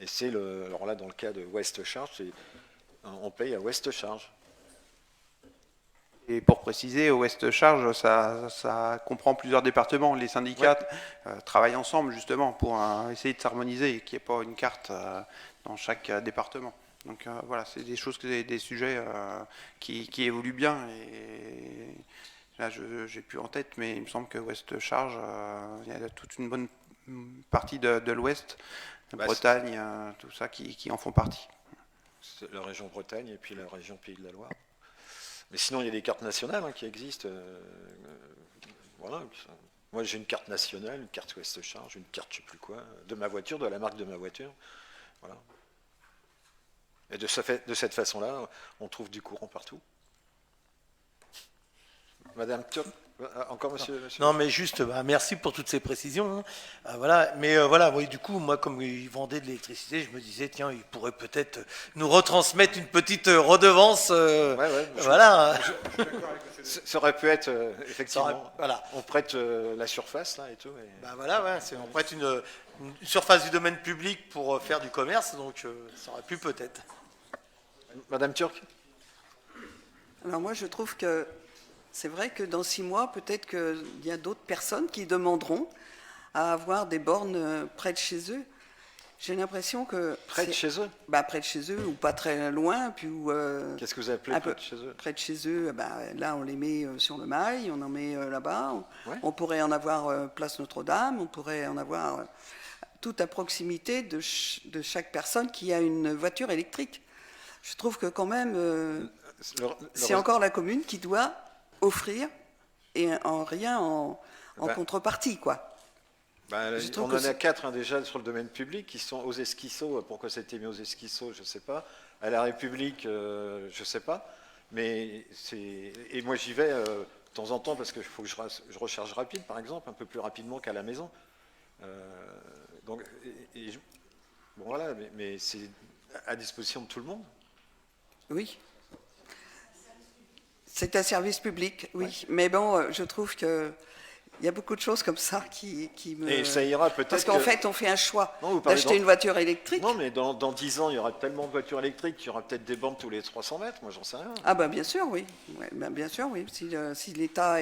Et c'est alors là, dans le cas de West Charge, on paye à West Charge. Et pour préciser, West Charge, ça comprend plusieurs départements. Les syndicats travaillent ensemble justement pour essayer de s'harmoniser et qu'il n'y ait pas une carte dans chaque département. Donc voilà, c'est des choses, des sujets qui évoluent bien. Et là, je n'ai plus en tête, mais il me semble que West Charge, il y a toute une bonne partie de l'Ouest, Bretagne, tout ça qui en font partie. C'est la région Bretagne et puis la région Pays de la Loire. Mais sinon, il y a des cartes nationales qui existent. Voilà. Moi, j'ai une carte nationale, une carte West Charge, une carte je ne sais plus quoi, de ma voiture, de la marque de ma voiture. Voilà. Et de cette façon-là, on trouve du courant partout. Madame Turc, encore monsieur. Non, mais juste, merci pour toutes ces précisions. Voilà, mais voilà, oui, du coup, moi, comme ils vendaient de l'électricité, je me disais, tiens, ils pourraient peut-être nous retransmettre une petite redevance. Voilà. Ça aurait pu être, effectivement, voilà. on prête la surface là et tout. Et... Voilà, ouais, on prête une surface du domaine public pour faire du commerce, donc ça aurait pu peut-être. Madame Turc. Alors moi, je trouve que c'est vrai que dans 6 mois, peut-être qu'il y a d'autres personnes qui demanderont à avoir des bornes près de chez eux. J'ai l'impression que... Près de chez eux? Près de chez eux, ou pas très loin. Puis qu'est-ce que vous appelez près de chez eux? Près de chez eux, là, on les met sur le mail, on en met là-bas. Ouais. On pourrait en avoir place Notre-Dame, on pourrait en avoir tout à proximité de chaque personne qui a une voiture électrique. Je trouve que quand même, c'est encore la commune qui doit offrir et rien en contrepartie, quoi. On en a 4 déjà sur le domaine public qui sont aux Esquisseaux. Pourquoi ça a été mis aux Esquisseaux, je ne sais pas. À la République, je ne sais pas. Mais et moi j'y vais de temps en temps parce qu'il faut que je recharge rapide, par exemple, un peu plus rapidement qu'à la maison. Bon, voilà, mais c'est à disposition de tout le monde. Oui. C'est un service public, oui. Ouais. Mais je trouve que il y a beaucoup de choses comme ça qui me... Et ça ira peut-être... Parce qu'en fait, on fait un choix d'acheter une voiture électrique. Non, mais dans 10 ans, il y aura tellement de voitures électriques qu'il y aura peut-être des bornes tous les 300 mètres, moi j'en sais rien. Ah bien sûr, oui. Ouais, bien sûr, oui. Si l'État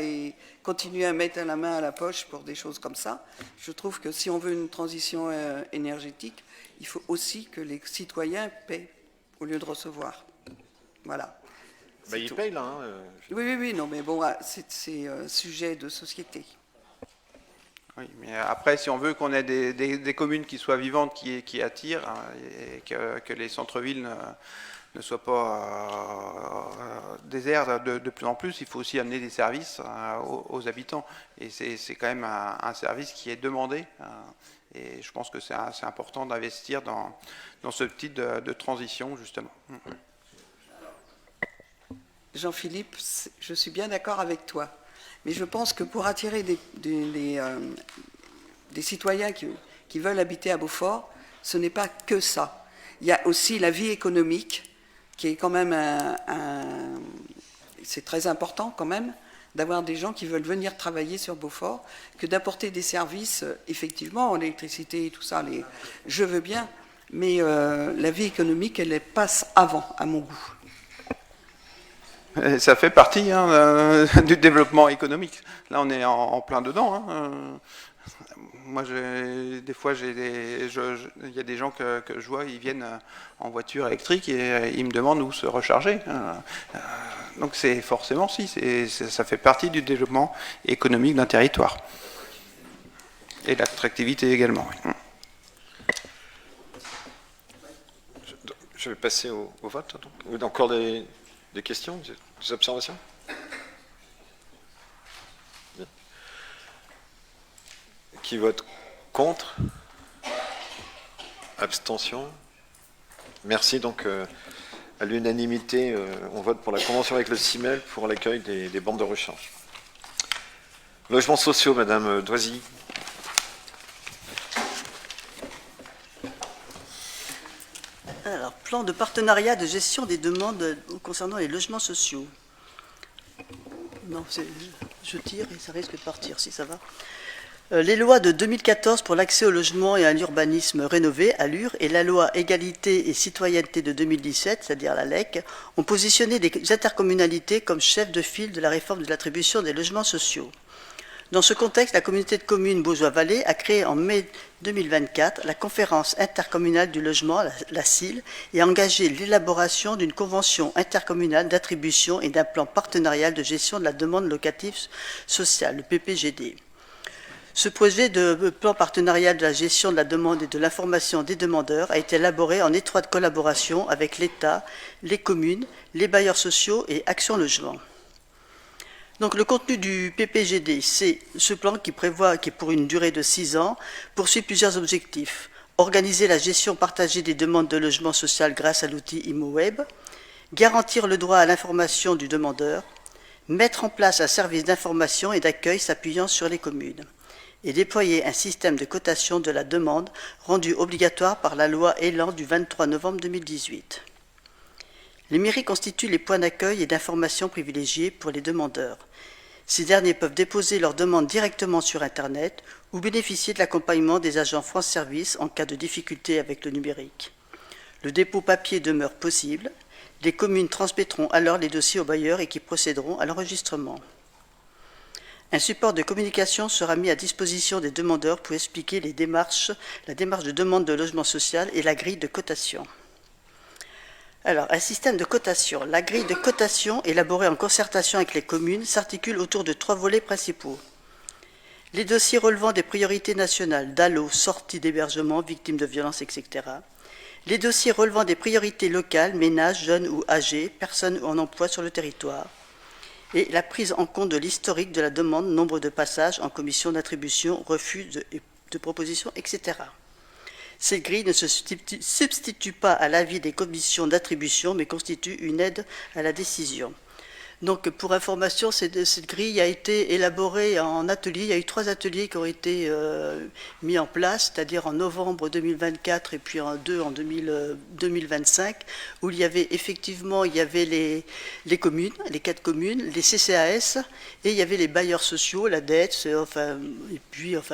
continue à mettre la main à la poche pour des choses comme ça, je trouve que si on veut une transition énergétique, il faut aussi que les citoyens paient au lieu de recevoir. Voilà. Ils payent là. Oui, non, mais c'est un sujet de société. Oui, mais après, si on veut qu'on ait des communes qui soient vivantes, qui attirent, et que les centres-villes ne soient pas déserts de plus en plus, il faut aussi amener des services aux habitants. Et c'est quand même un service qui est demandé. Et je pense que c'est important d'investir dans ce type de transition, justement. Jean-Philippe, je suis bien d'accord avec toi. Mais je pense que pour attirer des citoyens qui veulent habiter à Beaufort, ce n'est pas que ça. Il y a aussi la vie économique, qui est quand même c'est très important quand même, d'avoir des gens qui veulent venir travailler sur Beaufort, que d'apporter des services, effectivement, en électricité et tout ça, je veux bien, mais la vie économique, elle passe avant, à mon goût. Ça fait partie du développement économique. Là, on est en plein dedans. Moi, des fois, il y a des gens que je vois, ils viennent en voiture électrique et ils me demandent où se recharger. Donc c'est forcément, si, ça fait partie du développement économique d'un territoire. Et l'attractivité également. Oui. Je vais passer au vote. Donc. Encore des questions, des observations? Bien. Qui vote contre? Abstention? Merci. Donc, à l'unanimité, on vote pour la convention avec le CIMEL pour l'accueil des bandes de recharge. Logements sociaux, Madame Doisy. Alors, plan de partenariat de gestion des demandes concernant les logements sociaux. Non, je tire et ça risque de partir, si ça va. Les lois de 2014 pour l'accès au logement et à l'urbanisme rénové, ALUR, et la loi Égalité et Citoyenneté de 2017, c'est-à-dire la LEC, ont positionné des intercommunalités comme chef de file de la réforme de l'attribution des logements sociaux. Dans ce contexte, la communauté de communes Beaujois-Vallée a créé en mai 2024 la conférence intercommunale du logement, la CIL, et a engagé l'élaboration d'une convention intercommunale d'attribution et d'un plan partenarial de gestion de la demande locative sociale, le PPGD. Ce projet de plan partenarial de la gestion de la demande et de l'information des demandeurs a été élaboré en étroite collaboration avec l'État, les communes, les bailleurs sociaux et Action Logement. Donc le contenu du PPGD, c'est ce plan qui pour une durée de 6 ans, poursuit plusieurs objectifs. Organiser la gestion partagée des demandes de logement social grâce à l'outil ImoWeb, garantir le droit à l'information du demandeur, mettre en place un service d'information et d'accueil s'appuyant sur les communes, et déployer un système de cotation de la demande rendu obligatoire par la loi Élan du 23 novembre 2018. Les mairies constituent les points d'accueil et d'information privilégiés pour les demandeurs. Ces derniers peuvent déposer leurs demandes directement sur Internet ou bénéficier de l'accompagnement des agents France Service en cas de difficulté avec le numérique. Le dépôt papier demeure possible. Les communes transmettront alors les dossiers aux bailleurs et qui procéderont à l'enregistrement. Un support de communication sera mis à disposition des demandeurs pour expliquer la démarche de demande de logement social et la grille de cotation. Alors, un système de cotation. La grille de cotation, élaborée en concertation avec les communes, s'articule autour de 3 volets principaux. Les dossiers relevant des priorités nationales, DALO, sortie d'hébergement, victimes de violences, etc. Les dossiers relevant des priorités locales, ménages, jeunes ou âgés, personnes en emploi sur le territoire. Et la prise en compte de l'historique de la demande, nombre de passages en commission d'attribution, refus de propositions, etc. Cette grille ne se substitue pas à l'avis des commissions d'attribution, mais constitue une aide à la décision. Donc, pour information, cette grille a été élaborée en atelier. Il y a eu 3 ateliers qui ont été mis en place, c'est-à-dire en novembre 2024 et puis en 2025, où il y avait effectivement les communes, les 4 communes, les CCAS, et il y avait les bailleurs sociaux, la dette,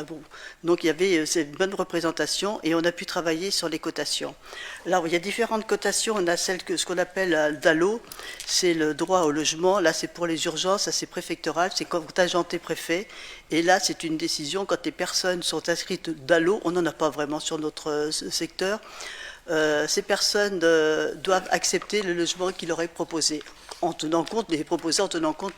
bon. Donc, il y avait cette bonne représentation et on a pu travailler sur les cotations. Alors, il y a différentes cotations. On a ce qu'on appelle DALO, c'est le droit au logement. Là, c'est pour les urgences, ça c'est préfectoral, c'est contingenté préfet. Et là, c'est une décision quand les personnes sont inscrites DALO, on n'en a pas vraiment sur notre secteur. Ces personnes doivent accepter le logement qui leur est proposé, en tenant compte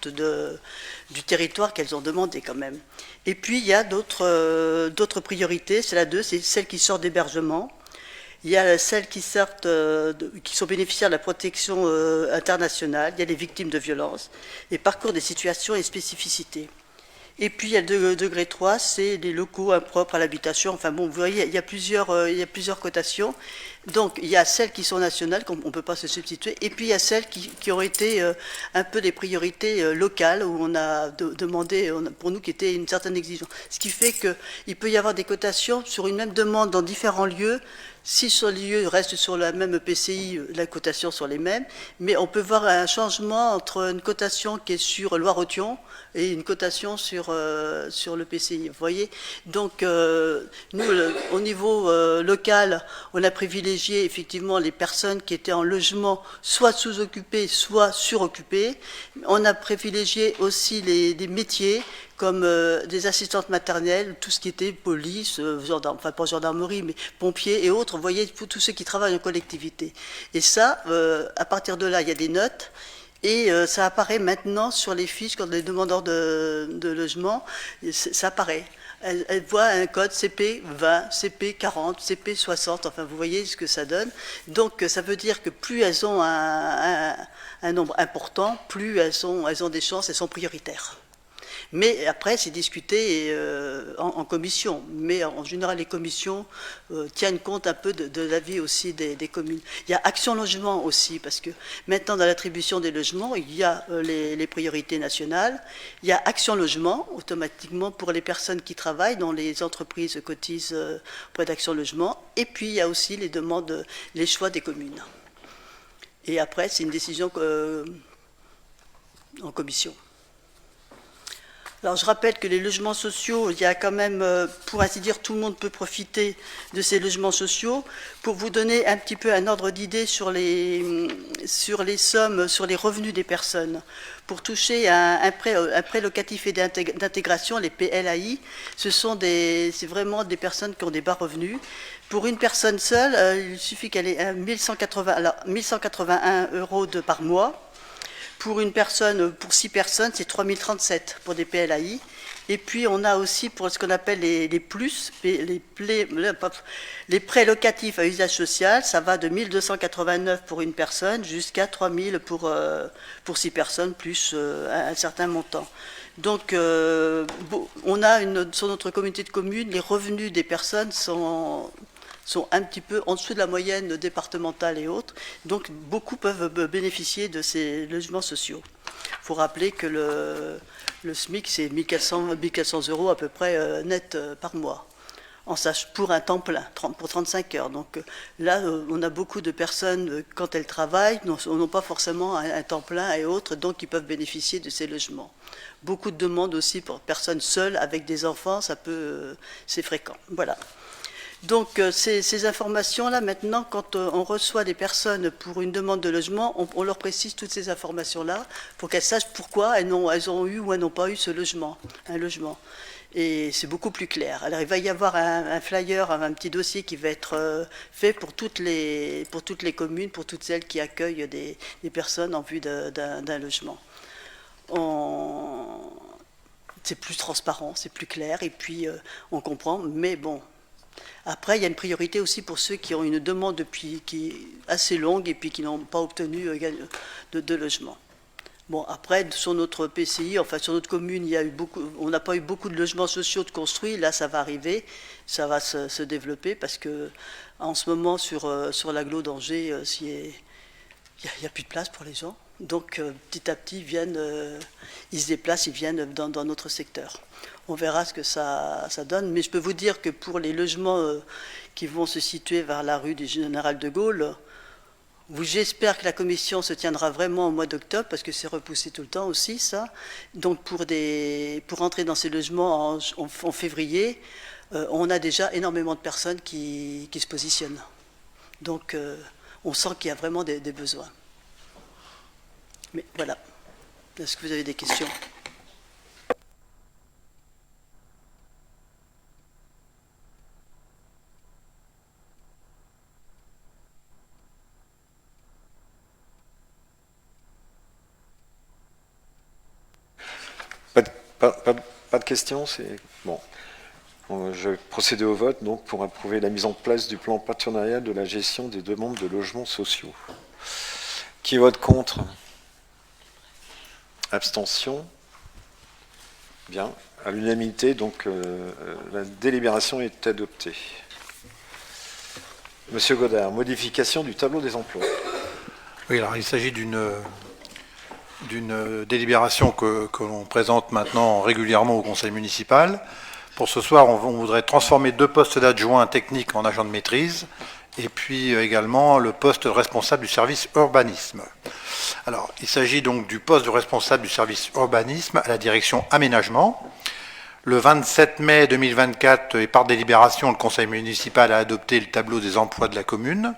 du territoire qu'elles ont demandé quand même. Et puis, il y a d'autres priorités, c'est la 2, c'est celle qui sort d'hébergement. Il y a celles qui sont bénéficiaires de la protection internationale, il y a les victimes de violences, les parcours des situations et spécificités. Et puis il y a le degré 3, c'est les locaux impropres à l'habitation. Enfin bon, vous voyez, il y a plusieurs cotations. Donc il y a celles qui sont nationales, qu'on ne peut pas se substituer, et puis il y a celles qui ont été un peu des priorités locales, où on a demandé, pour nous, qui était une certaine exigence. Ce qui fait qu'il peut y avoir des cotations sur une même demande dans différents lieux. Si sur les lieux restent sur la même EPCI, la cotation sont les mêmes, mais on peut voir un changement entre une cotation qui est sur Loire-Othion et une cotation sur l'EPCI. Vous voyez ? Donc, nous, au niveau local, on a privilégié effectivement les personnes qui étaient en logement soit sous-occupés, soit suroccupés. On a privilégié aussi les métiers comme des assistantes maternelles, tout ce qui était police, enfin pas gendarmerie, mais pompiers et autres, vous voyez, pour tous ceux qui travaillent en collectivité. Et ça, à partir de là, il y a des notes, et ça apparaît maintenant sur les fiches, quand les demandeurs de logement, ça apparaît. Elle voit un code CP 20, CP 40, CP 60, enfin vous voyez ce que ça donne. Donc ça veut dire que plus elles ont un nombre important, plus elles ont des chances, elles sont prioritaires. Mais après, c'est discuté en commission. Mais en général, les commissions tiennent compte un peu de l'avis aussi des communes. Il y a Action Logement aussi, parce que maintenant, dans l'attribution des logements, il y a les priorités nationales. Il y a Action Logement, automatiquement, pour les personnes qui travaillent, dont les entreprises cotisent auprès d'Action Logement. Et puis, il y a aussi les demandes, les choix des communes. Et après, c'est une décision en commission. Alors je rappelle que les logements sociaux, il y a quand même, pour ainsi dire, tout le monde peut profiter de ces logements sociaux. Pour vous donner un petit peu un ordre d'idée sur les sommes, sur les revenus des personnes, pour toucher un prêt locatif et d'intégration, les PLAI, c'est vraiment des personnes qui ont des bas revenus. Pour une personne seule, il suffit qu'elle ait 1181 € par mois. Pour une personne, pour 6 personnes, c'est 3037 pour des PLAI. Et puis on a aussi pour ce qu'on appelle les prêts locatifs à usage social, ça va de 1289 pour une personne jusqu'à 3000 pour 6 personnes, plus un certain montant. Donc on a sur notre communauté de communes, les revenus des personnes sont un petit peu en dessous de la moyenne départementale et autres. Donc, beaucoup peuvent bénéficier de ces logements sociaux. Il faut rappeler que le SMIC, c'est 1400 € à peu près net par mois, pour un temps plein, pour 35 heures. Donc là, on a beaucoup de personnes, quand elles travaillent, n'ont pas forcément un temps plein et autres, donc ils peuvent bénéficier de ces logements. Beaucoup de demandes aussi pour personnes seules avec des enfants, c'est fréquent. Voilà. Donc ces informations-là, maintenant, quand on reçoit des personnes pour une demande de logement, on leur précise toutes ces informations-là pour qu'elles sachent pourquoi elles ont eu ou elles n'ont pas eu un logement. Et c'est beaucoup plus clair. Alors il va y avoir un flyer, un petit dossier qui va être fait pour toutes les communes, pour toutes celles qui accueillent des personnes en vue d'un logement. C'est plus transparent, c'est plus clair, et puis on comprend, mais bon. Après, il y a une priorité aussi pour ceux qui ont une demande qui est assez longue et puis qui n'ont pas obtenu de logement. Bon, après, sur notre PCI, enfin sur notre commune, on n'a pas eu beaucoup de logements sociaux de construits. Là, ça va arriver, ça va se développer parce que en ce moment, sur l'agglo d'Angers, il n'y a plus de place pour les gens. Donc, petit à petit, ils se déplacent, ils viennent dans notre secteur. On verra ce que ça donne, mais je peux vous dire que pour les logements qui vont se situer vers la rue du Général de Gaulle, j'espère que la commission se tiendra vraiment au mois d'octobre, parce que c'est repoussé tout le temps aussi, ça. Donc pour entrer dans ces logements en février, on a déjà énormément de personnes qui se positionnent. Donc on sent qu'il y a vraiment des besoins. Mais voilà. Est-ce que vous avez des questions ? Pas de questions, c'est bon. Je vais procéder au vote donc pour approuver la mise en place du plan partenarial de la gestion des demandes de logements sociaux. Qui vote contre ? Abstention ? Bien. À l'unanimité, donc la délibération est adoptée. Monsieur Godard, modification du tableau des emplois. Oui, alors il s'agit d'une délibération que l'on présente maintenant régulièrement au conseil municipal. Pour ce soir, on voudrait transformer 2 postes d'adjoint technique en agent de maîtrise, et puis également le poste de responsable du service urbanisme. Alors, il s'agit donc du poste de responsable du service urbanisme à la direction aménagement. Le 27 mai 2024, et par délibération, le conseil municipal a adopté le tableau des emplois de la commune.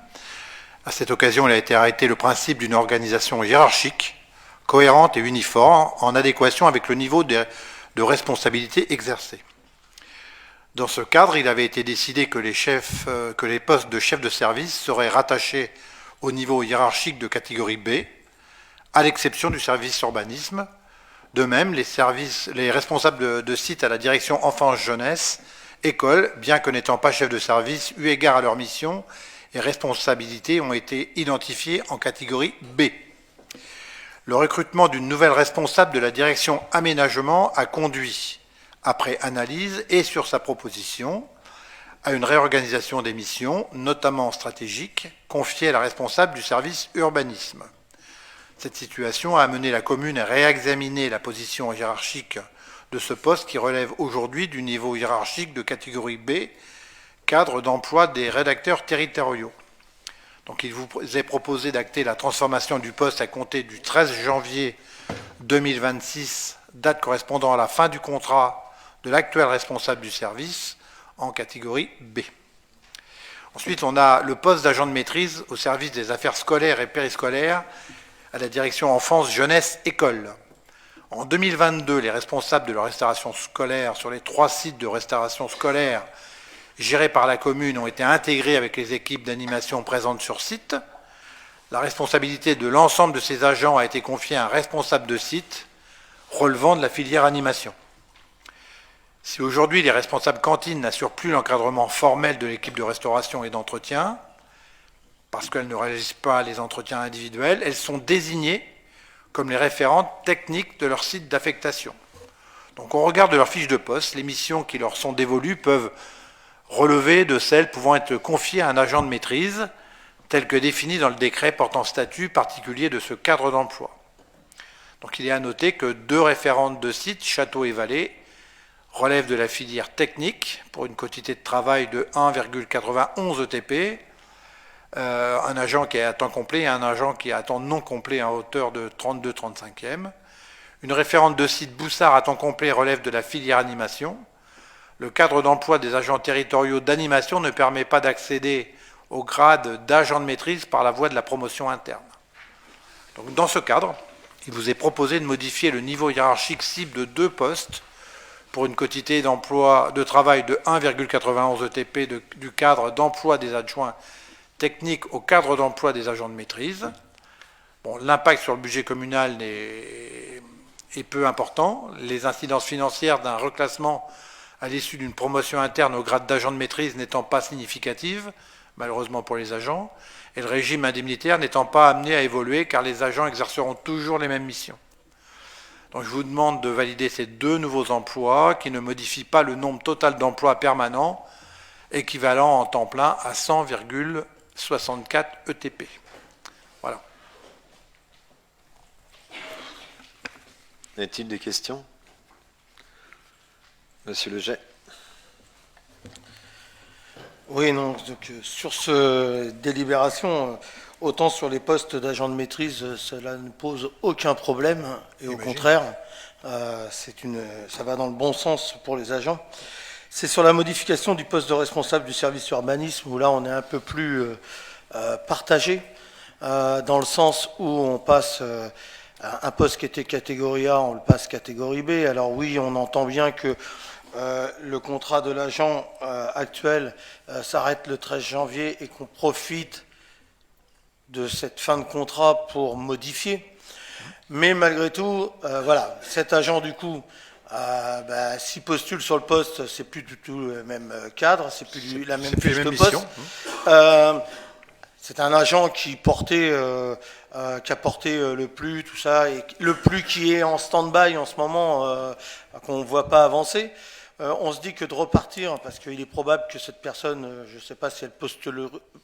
À cette occasion, il a été arrêté le principe d'une organisation hiérarchique, cohérente et uniforme, en adéquation avec le niveau de responsabilité exercée. Dans ce cadre, il avait été décidé que les postes de chef de service seraient rattachés au niveau hiérarchique de catégorie B, à l'exception du service urbanisme. De même, les responsables de site à la direction enfance-jeunesse, école, bien que n'étant pas chef de service, eu égard à leur mission et responsabilités, ont été identifiés en catégorie B. Le recrutement d'une nouvelle responsable de la direction aménagement a conduit, après analyse et sur sa proposition, à une réorganisation des missions, notamment stratégiques, confiées à la responsable du service urbanisme. Cette situation a amené la commune à réexaminer la position hiérarchique de ce poste qui relève aujourd'hui du niveau hiérarchique de catégorie B, cadre d'emploi des rédacteurs territoriaux. Donc il vous est proposé d'acter la transformation du poste à compter du 13 janvier 2026, date correspondant à la fin du contrat de l'actuel responsable du service, en catégorie B. Ensuite, on a le poste d'agent de maîtrise au service des affaires scolaires et périscolaires à la direction enfance, jeunesse, école. En 2022, les responsables de la restauration scolaire sur les 3 sites de restauration scolaire gérés par la commune ont été intégrés avec les équipes d'animation présentes sur site. La responsabilité de l'ensemble de ces agents a été confiée à un responsable de site relevant de la filière animation. Si aujourd'hui les responsables cantines n'assurent plus l'encadrement formel de l'équipe de restauration et d'entretien, parce qu'elles ne réalisent pas les entretiens individuels, elles sont désignées comme les référentes techniques de leur site d'affectation. Donc au regard de leur fiche de poste, les missions qui leur sont dévolues peuvent relever de celles pouvant être confiées à un agent de maîtrise, tel que défini dans le décret portant statut particulier de ce cadre d'emploi. Donc il est à noter que 2 référentes de site, Château et Vallée, relèvent de la filière technique pour une quantité de travail de 1,91 ETP, un agent qui est à temps complet et un agent qui est à temps non complet à hauteur de 32/35e. Une référente de site Boussard à temps complet relève de la filière animation. Le cadre d'emploi des agents territoriaux d'animation ne permet pas d'accéder au grade d'agent de maîtrise par la voie de la promotion interne. Donc, dans ce cadre, il vous est proposé de modifier le niveau hiérarchique cible de 2 postes pour une quantité de travail de 1,91 ETP du cadre d'emploi des adjoints techniques au cadre d'emploi des agents de maîtrise. Bon, l'impact sur le budget communal est peu important. Les incidences financières d'un reclassement à l'issue d'une promotion interne au grade d'agent de maîtrise n'étant pas significatives, malheureusement pour les agents, et le régime indemnitaire n'étant pas amené à évoluer car les agents exerceront toujours les mêmes missions. Donc je vous demande de valider ces 2 nouveaux emplois qui ne modifient pas le nombre total d'emplois permanents équivalent en temps plein à 100,64 ETP. Voilà. Y a-t-il des questions? Monsieur Leget. Oui, non, donc sur ce délibération, autant sur les postes d'agents de maîtrise, cela ne pose aucun problème, et au contraire, ça va dans le bon sens pour les agents. C'est sur la modification du poste de responsable du service urbanisme, où là on est un peu plus partagé, dans le sens où on passe un poste qui était catégorie A, on le passe catégorie B. Alors oui, on entend bien que le contrat de l'agent actuel s'arrête le 13 janvier et qu'on profite de cette fin de contrat pour modifier. Mais malgré tout, voilà, cet agent du coup, s'il postule sur le poste, c'est plus du tout le même cadre, c'est plus la même fiche de poste. C'est un agent qui portait, qui a porté le plus, tout ça, et le plus qui est en stand-by en ce moment, qu'on ne voit pas avancer. On se dit que de repartir, parce qu'il est probable que cette personne, je ne sais pas si elle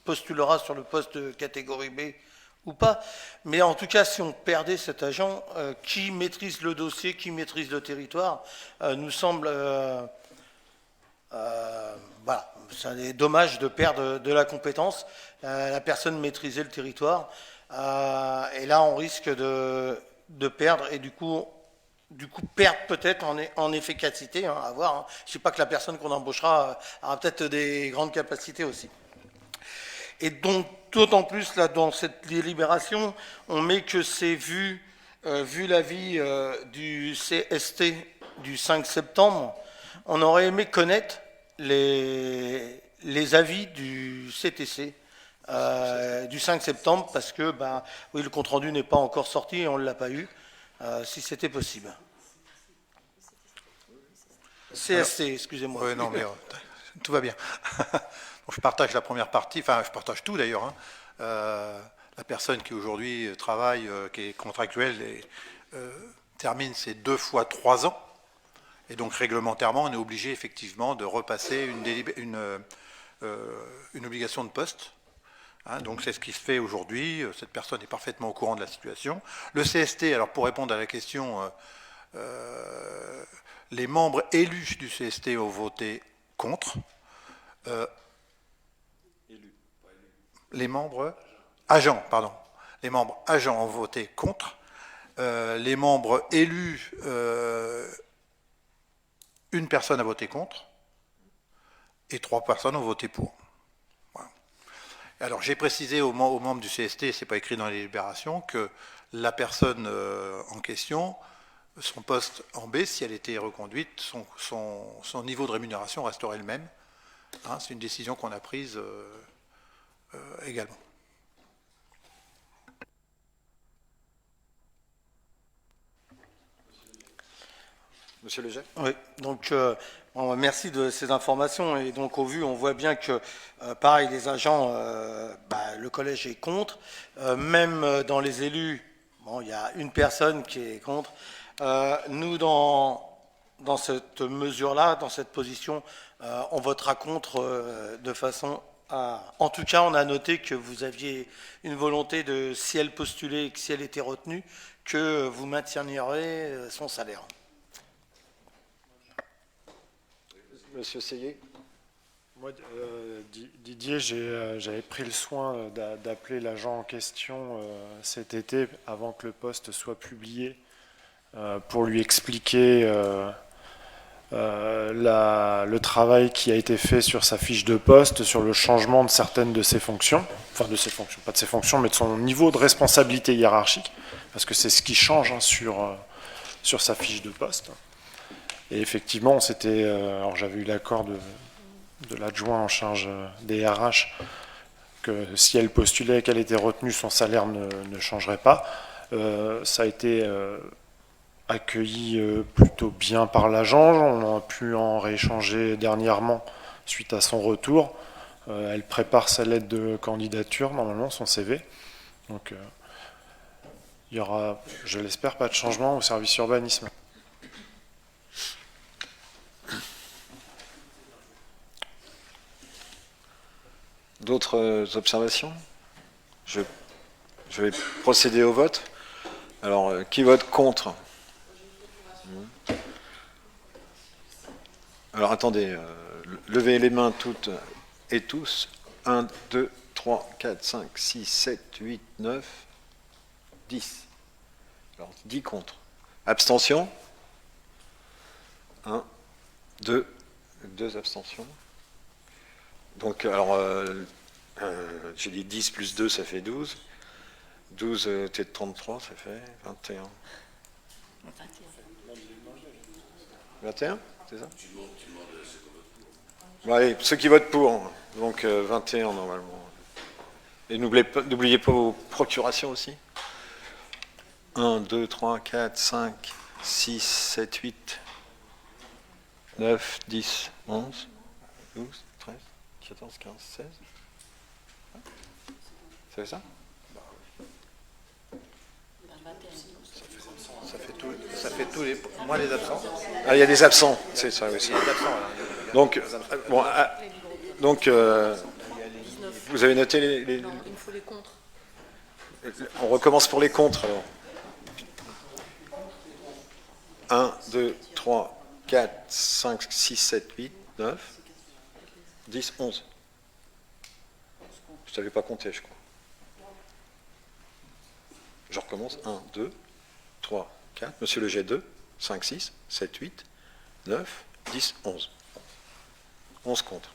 postulera sur le poste de catégorie B ou pas, mais en tout cas, si on perdait cet agent qui maîtrise le dossier, qui maîtrise le territoire, nous semble, voilà, c'est dommage de perdre de la compétence. La personne maîtrisait le territoire, et là, on risque de perdre, et du coup perdre peut-être en efficacité, à voir. Je ne sais pas que la personne qu'on embauchera aura peut-être des grandes capacités aussi. Et donc, d'autant plus, là, dans cette délibération, on met que c'est vu l'avis du CST du 5 septembre, on aurait aimé connaître les avis du CTC du 5 septembre, parce que oui, le compte-rendu n'est pas encore sorti et on ne l'a pas eu, si c'était possible. CSC, excusez-moi. Oui, non, mais tout va bien. Donc, je partage la première partie, enfin, je partage tout d'ailleurs. Hein. La personne qui aujourd'hui travaille, qui est contractuelle, termine ses 2 fois 3 ans. Et donc, réglementairement, on est obligé effectivement de repasser une obligation de poste. Hein, donc, c'est ce qui se fait aujourd'hui. Cette personne est parfaitement au courant de la situation. Le CST, alors pour répondre à la question, les membres élus du CST ont voté contre. Les membres agents, pardon. Les membres agents ont voté contre. Les membres élus, une personne a voté contre et 3 personnes ont voté pour. Voilà. Alors j'ai précisé aux membres du CST, c'est pas écrit dans les délibérations, que la personne en question, son poste en B, si elle était reconduite, son niveau de rémunération resterait le même. Hein, c'est une décision qu'on a prise également. Monsieur Leger ? Oui, donc merci de ces informations. Et donc au vu, on voit bien que, pareil, les agents, le collège est contre. Même dans les élus, bon, il y a une personne qui est contre. Nous, dans cette mesure-là, dans cette position, on votera contre de façon à... En tout cas, on a noté que vous aviez une volonté de, si elle postulait et que si elle était retenue, que vous maintiendrez son salaire. Monsieur Seyé ? Moi, Didier, j'avais pris le soin d'appeler l'agent en question cet été, avant que le poste soit publié, pour lui expliquer le travail qui a été fait sur sa fiche de poste, sur le changement de certaines de ses fonctions, enfin de ses fonctions, pas de ses fonctions, mais de son niveau de responsabilité hiérarchique, parce que c'est ce qui change sur sa fiche de poste. Et effectivement, alors j'avais eu l'accord de l'adjoint en charge des RH, que si elle postulait et qu'elle était retenue, son salaire ne changerait pas. Ça a été accueilli plutôt bien par l'agent. On a pu en rééchanger dernièrement suite à son retour. Elle prépare sa lettre de candidature, normalement, son CV. Donc il y aura, je l'espère, pas de changement au service urbanisme. D'autres observations ? Je vais procéder au vote. Alors, qui vote contre ? Alors, attendez, levez les mains toutes et tous. 1, 2, 3, 4, 5, 6, 7, 8, 9, 10. Alors, 10 contre. Abstention ? 1, 2, 2 abstentions. Donc, alors, j'ai dit 10 plus 2, ça fait 12. 12 t de 33, ça fait 21. 21, c'est ça ? Bon, allez, ceux qui votent pour, donc 21 normalement. Et n'oubliez pas vos procurations aussi. 1, 2, 3, 4, 5, 6, 7, 8, 9, 10, 11, 12, 13, 14, 15, 16. C'est ça ? Ça fait tous les... Moi, les absents. Ah, il y a des absents, c'est ça, oui. Il y a des absents, là. Donc, bon, vous avez noté les... Non, il me faut les contre. On recommence pour les contre, alors. 1, 2, 3, 4, 5, 6, 7, 8, 9, 10, 11. Je ne t'avais pas compté, je crois. Je recommence. 1, 2, 3, 4. Monsieur Leger, 2, 5, 6, 7, 8, 9, 10, 11. 11 contre.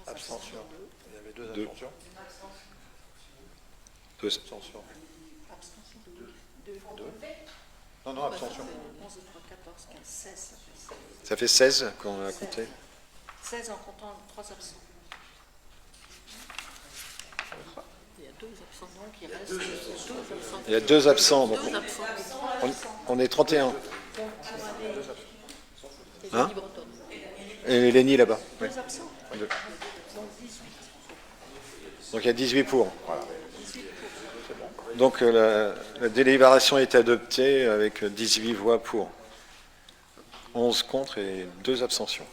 Abstention. Il y avait 2 Deux. abstentions. 2 Abstention. 2. Non, abstention. 11, 3, 14, 15, 16. Ça fait 16 qu'on a compté. 16 en comptant 3 absents. Il y a 2 absents, donc il reste 12 absents. Il y a 2 absents, donc 12 absents. on est 31. Donc, pour aller... Hein Et Lénie là-bas. Oui. 2 absents. Deux. Donc 18. Donc il y a 18 pour. Voilà. Donc la délibération est adoptée avec 18 voix pour, 11 contre et 2 abstentions.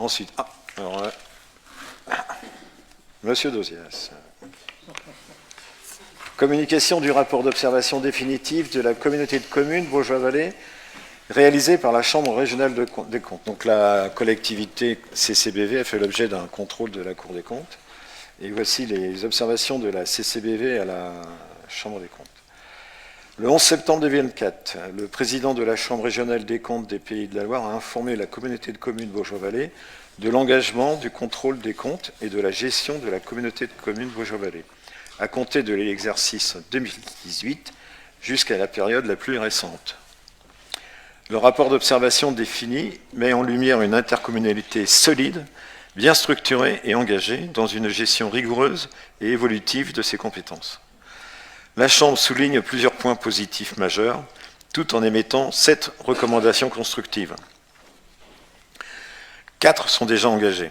Ensuite, alors là, Monsieur Dauzias. Communication du rapport d'observation définitive de la communauté de communes Baugeois-Vallée réalisé par la Chambre régionale des comptes. Donc la collectivité CCBV a fait l'objet d'un contrôle de la Cour des comptes. Et voici les observations de la CCBV à la Chambre des comptes. Le 11 septembre 2024, le président de la Chambre régionale des comptes des Pays de la Loire a informé la communauté de communes Baugeois-Vallée de l'engagement du contrôle des comptes et de la gestion de la communauté de communes Baugeois-Vallée, à compter de l'exercice 2018 jusqu'à la période la plus récente. Le rapport d'observation défini met en lumière une intercommunalité solide, bien structurée et engagée dans une gestion rigoureuse et évolutive de ses compétences. La Chambre souligne plusieurs points positifs majeurs, tout en émettant 7 recommandations constructives. 4 sont déjà engagées.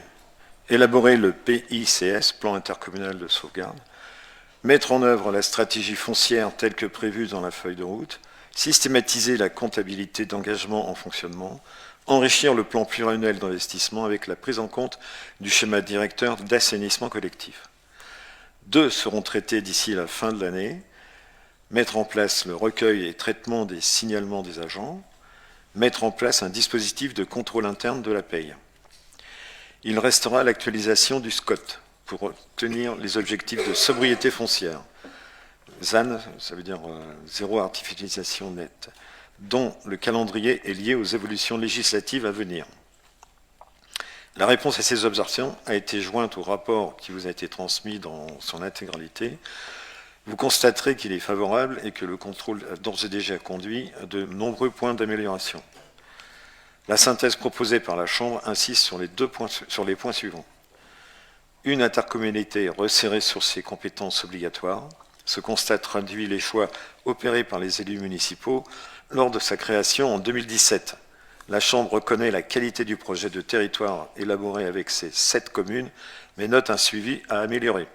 Élaborer le PICS, Plan intercommunal de sauvegarde, mettre en œuvre la stratégie foncière telle que prévue dans la feuille de route, systématiser la comptabilité d'engagement en fonctionnement, enrichir le plan pluriannuel d'investissement avec la prise en compte du schéma directeur d'assainissement collectif. 2 seront traités d'ici la fin de l'année, mettre en place le recueil et traitement des signalements des agents, mettre en place un dispositif de contrôle interne de la paye. Il restera l'actualisation du SCOT pour obtenir les objectifs de sobriété foncière. ZAN, ça veut dire zéro artificialisation nette, dont le calendrier est lié aux évolutions législatives à venir. La réponse à ces observations a été jointe au rapport qui vous a été transmis dans son intégralité. Vous constaterez qu'il est favorable et que le contrôle a d'ores et déjà conduit à de nombreux points d'amélioration. La synthèse proposée par la Chambre insiste sur les points suivants. Une intercommunalité resserrée sur ses compétences obligatoires. Ce constat traduit les choix opérés par les élus municipaux lors de sa création en 2017. La Chambre reconnaît la qualité du projet de territoire élaboré avec ses 7 communes, mais note un suivi à améliorer.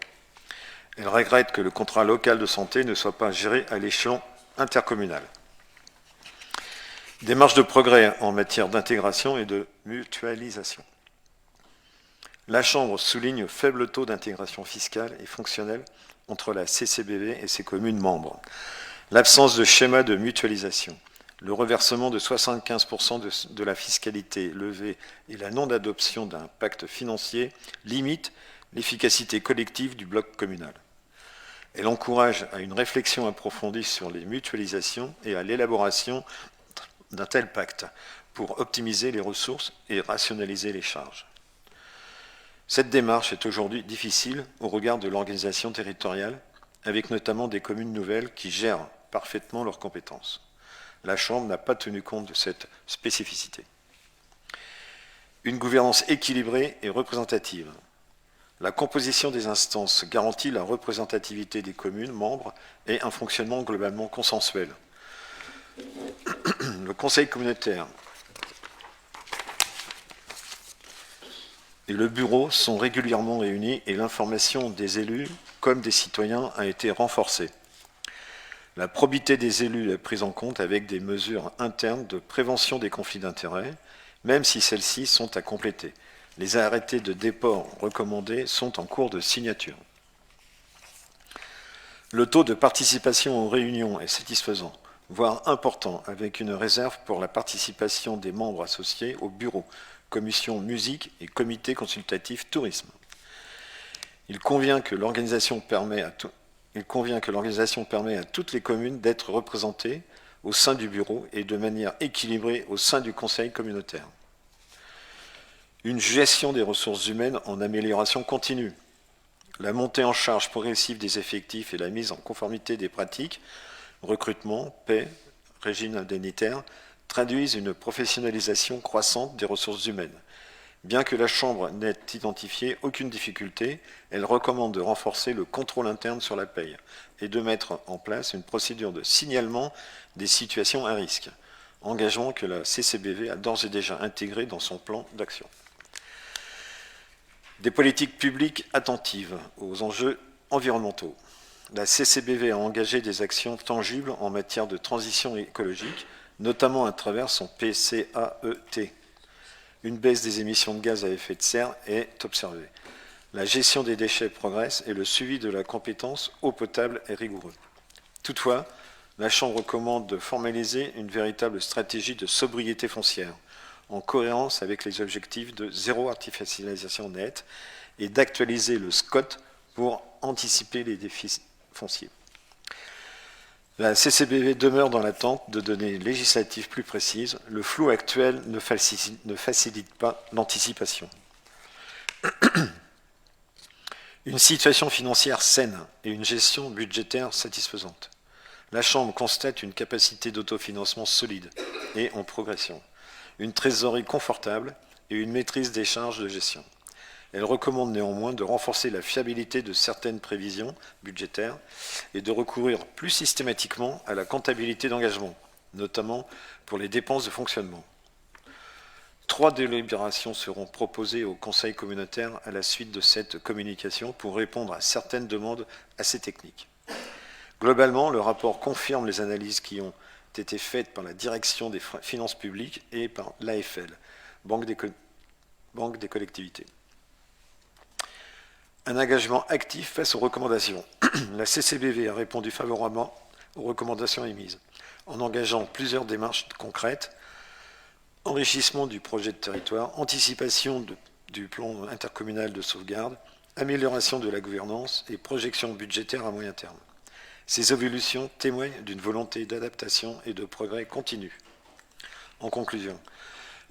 Elle regrette que le contrat local de santé ne soit pas géré à l'échelon intercommunal. Démarche de progrès en matière d'intégration et de mutualisation. La Chambre souligne le faible taux d'intégration fiscale et fonctionnelle entre la CCBV et ses communes membres, l'absence de schéma de mutualisation, le reversement de 75% de la fiscalité levée et la non-adoption d'un pacte financier limitent l'efficacité collective du bloc communal. Elle encourage à une réflexion approfondie sur les mutualisations et à l'élaboration d'un tel pacte pour optimiser les ressources et rationaliser les charges. Cette démarche est aujourd'hui difficile au regard de l'organisation territoriale, avec notamment des communes nouvelles qui gèrent parfaitement leurs compétences. La Chambre n'a pas tenu compte de cette spécificité. Une gouvernance équilibrée et représentative. La composition des instances garantit la représentativité des communes membres et un fonctionnement globalement consensuel. Le conseil communautaire et le bureau sont régulièrement réunis et l'information des élus comme des citoyens a été renforcée. La probité des élus est prise en compte avec des mesures internes de prévention des conflits d'intérêts, même si celles-ci sont à compléter. Les arrêtés de déport recommandés sont en cours de signature. Le taux de participation aux réunions est satisfaisant, voire important, avec une réserve pour la participation des membres associés au bureau, commission musique et comité consultatif tourisme. Il convient que l'organisation permet à toutes les communes d'être représentées au sein du bureau et de manière équilibrée au sein du conseil communautaire. Une gestion des ressources humaines en amélioration continue. La montée en charge progressive des effectifs et la mise en conformité des pratiques recrutement, paie, régime indemnitaire, traduisent une professionnalisation croissante des ressources humaines. Bien que la Chambre n'ait identifié aucune difficulté, elle recommande de renforcer le contrôle interne sur la paie et de mettre en place une procédure de signalement des situations à risque, engagement que la CCBV a d'ores et déjà intégré dans son plan d'action. Des politiques publiques attentives aux enjeux environnementaux. La CCBV a engagé des actions tangibles en matière de transition écologique, notamment à travers son PCAET. Une baisse des émissions de gaz à effet de serre est observée. La gestion des déchets progresse et le suivi de la compétence eau potable est rigoureux. Toutefois, la Chambre recommande de formaliser une véritable stratégie de sobriété foncière, en cohérence avec les objectifs de zéro artificialisation nette et d'actualiser le SCOT pour anticiper les défis fonciers. La CCBV demeure dans l'attente de données législatives plus précises. Le flou actuel ne facilite pas l'anticipation. Une situation financière saine et une gestion budgétaire satisfaisante. La Chambre constate une capacité d'autofinancement solide et en progression, une trésorerie confortable et une maîtrise des charges de gestion. Elle recommande néanmoins de renforcer la fiabilité de certaines prévisions budgétaires et de recourir plus systématiquement à la comptabilité d'engagement, notamment pour les dépenses de fonctionnement. 3 délibérations seront proposées au Conseil communautaire à la suite de cette communication pour répondre à certaines demandes assez techniques. Globalement, le rapport confirme les analyses qui ont été faites par la Direction des finances publiques et par l'AFL, Banque des collectivités. Un engagement actif face aux recommandations. La CCBV a répondu favorablement aux recommandations émises, en engageant plusieurs démarches concrètes: enrichissement du projet de territoire, anticipation du plan intercommunal de sauvegarde, amélioration de la gouvernance et projection budgétaire à moyen terme. Ces évolutions témoignent d'une volonté d'adaptation et de progrès continu. En conclusion,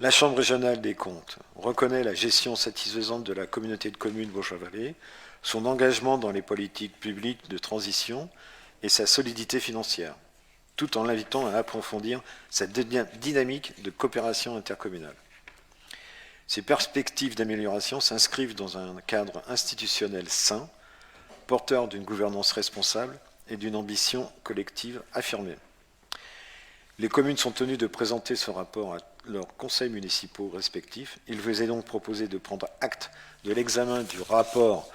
la Chambre régionale des comptes reconnaît la gestion satisfaisante de la communauté de communes Vosges-Vallée, son engagement dans les politiques publiques de transition et sa solidité financière, tout en l'invitant à approfondir cette dynamique de coopération intercommunale. Ces perspectives d'amélioration s'inscrivent dans un cadre institutionnel sain, porteur d'une gouvernance responsable et d'une ambition collective affirmée. Les communes sont tenues de présenter ce rapport à leurs conseils municipaux respectifs. Il vous est donc proposé de prendre acte de l'examen du rapport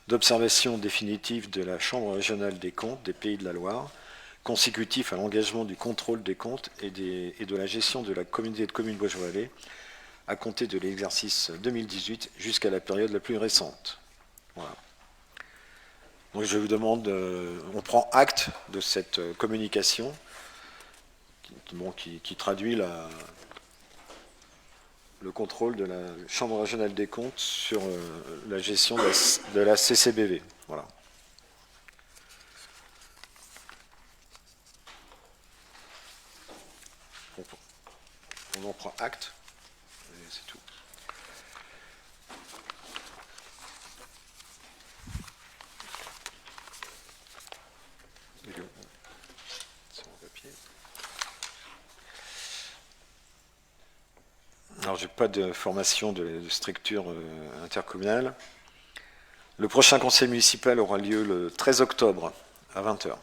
d'observation définitive de la Chambre régionale des comptes des Pays de la Loire, consécutif à l'engagement du contrôle des comptes et de la gestion de la communauté de communes Vosges-Vallée à compter de l'exercice 2018 jusqu'à la période la plus récente. Voilà. Donc je vous demande, on prend acte de cette communication qui traduit le contrôle de la Chambre régionale des comptes sur la gestion de la CCBV. Voilà. On en prend acte, et c'est tout. C'est mon papier. Alors, je n'ai pas de formation de structure intercommunale. Le prochain conseil municipal aura lieu le 13 octobre à 20h.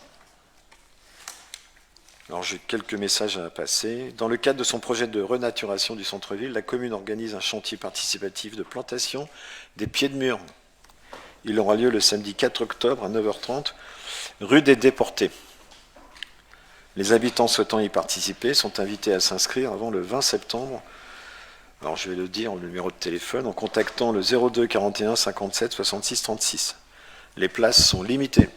Alors, j'ai quelques messages à passer. Dans le cadre de son projet de renaturation du centre-ville, la commune organise un chantier participatif de plantation des pieds de mur. Il aura lieu le samedi 4 octobre à 9h30, rue des Déportés. Les habitants souhaitant y participer sont invités à s'inscrire avant le 20 septembre. Alors, je vais le dire, le numéro de téléphone, en contactant le 02 41 57 66 36. Les places sont limitées.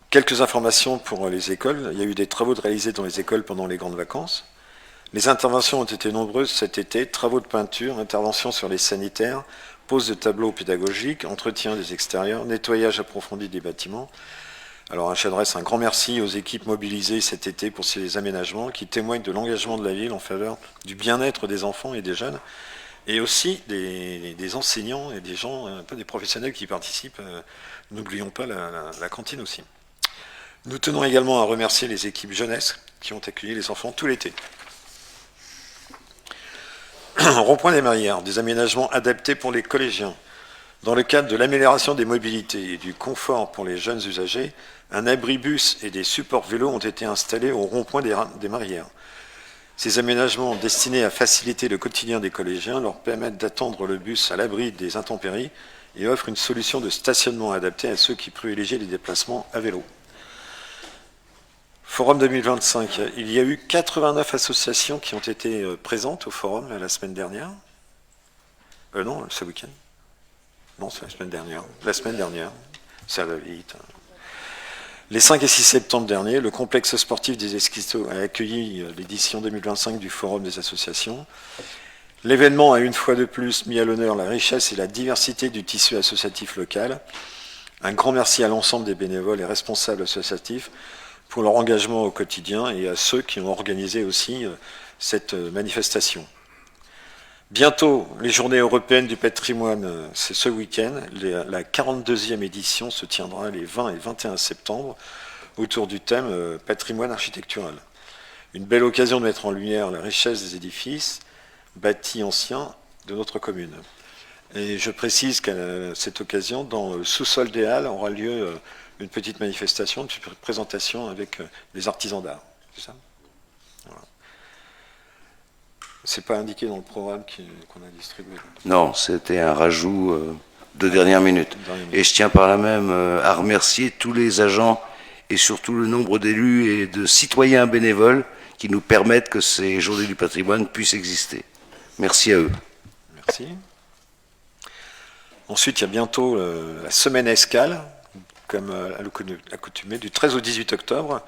Quelques informations pour les écoles. Il y a eu des travaux réalisés dans les écoles pendant les grandes vacances. Les interventions ont été nombreuses cet été. Travaux de peinture, interventions sur les sanitaires, pose de tableaux pédagogiques, entretien des extérieurs, nettoyage approfondi des bâtiments. Alors, j'adresse un grand merci aux équipes mobilisées cet été pour ces aménagements qui témoignent de l'engagement de la ville en faveur du bien-être des enfants et des jeunes, et aussi des enseignants et des gens, un peu des professionnels qui participent. N'oublions pas la cantine aussi. Nous tenons également à remercier les équipes jeunesse qui ont accueilli les enfants tout l'été. Rond-point des Marrières, des aménagements adaptés pour les collégiens. Dans le cadre de l'amélioration des mobilités et du confort pour les jeunes usagers, un abribus et des supports vélos ont été installés au rond-point des Marrières. Ces aménagements destinés à faciliter le quotidien des collégiens leur permettent d'attendre le bus à l'abri des intempéries et offrent une solution de stationnement adaptée à ceux qui privilégient les déplacements à vélo. Forum 2025, il y a eu 89 associations qui ont été présentes au forum la semaine dernière. Non, ce week-end. Non, c'est la semaine dernière. La semaine dernière, ça va vite. Les 5 et 6 septembre dernier, le complexe sportif des Esquistos a accueilli l'édition 2025 du Forum des associations. L'événement a une fois de plus mis à l'honneur la richesse et la diversité du tissu associatif local. Un grand merci à l'ensemble des bénévoles et responsables associatifs pour leur engagement au quotidien et à ceux qui ont organisé aussi cette manifestation. Bientôt, les Journées européennes du patrimoine, c'est ce week-end. La 42e édition se tiendra les 20 et 21 septembre autour du thème patrimoine architectural. Une belle occasion de mettre en lumière la richesse des édifices bâtis anciens de notre commune. Et je précise qu'à cette occasion, dans le sous-sol des Halles, aura lieu une petite manifestation, une petite présentation avec les artisans d'art. C'est ça ? Voilà. C'est pas indiqué dans le programme qu'on a distribué. Non, c'était un rajout de dernière minute. Et je tiens par là même à remercier tous les agents et surtout le nombre d'élus et de citoyens bénévoles qui nous permettent que ces journées du patrimoine puissent exister. Merci à eux. Merci. Ensuite, il y a bientôt la semaine escale, comme à l'accoutumée, du 13 au 18 octobre.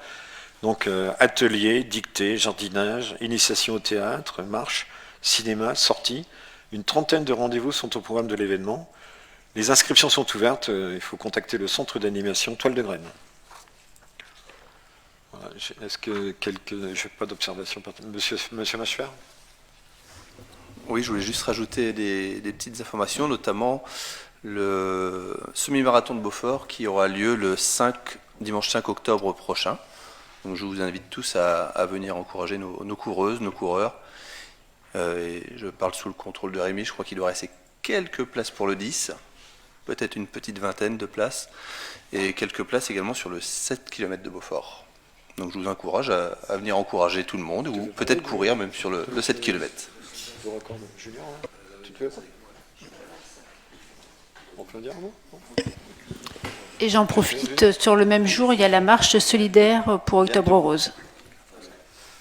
Donc, ateliers, dictées, jardinage, initiation au théâtre, marche, cinéma, sortie. Une trentaine de rendez-vous sont au programme de l'événement. Les inscriptions sont ouvertes. Il faut contacter le centre d'animation Toile de Graines. Voilà. Est-ce que je n'ai pas d'observation. Monsieur Machefer ? Oui, je voulais juste rajouter des petites informations, notamment le semi-marathon de Beaufort qui aura lieu le dimanche 5 octobre prochain. Donc je vous invite tous à venir encourager nos coureuses, nos coureurs. Et je parle sous le contrôle de Rémi, je crois qu'il doit rester quelques places pour le 10, peut-être une petite vingtaine de places, et quelques places également sur le 7 km de Beaufort. Donc je vous encourage à venir encourager tout le monde, ou peut-être courir même sur le 7 km. Le record de Julien, tu te fais ça ? On peut dire un mot ? Et j'en profite, sur le même jour, il y a la marche solidaire pour Octobre Rose.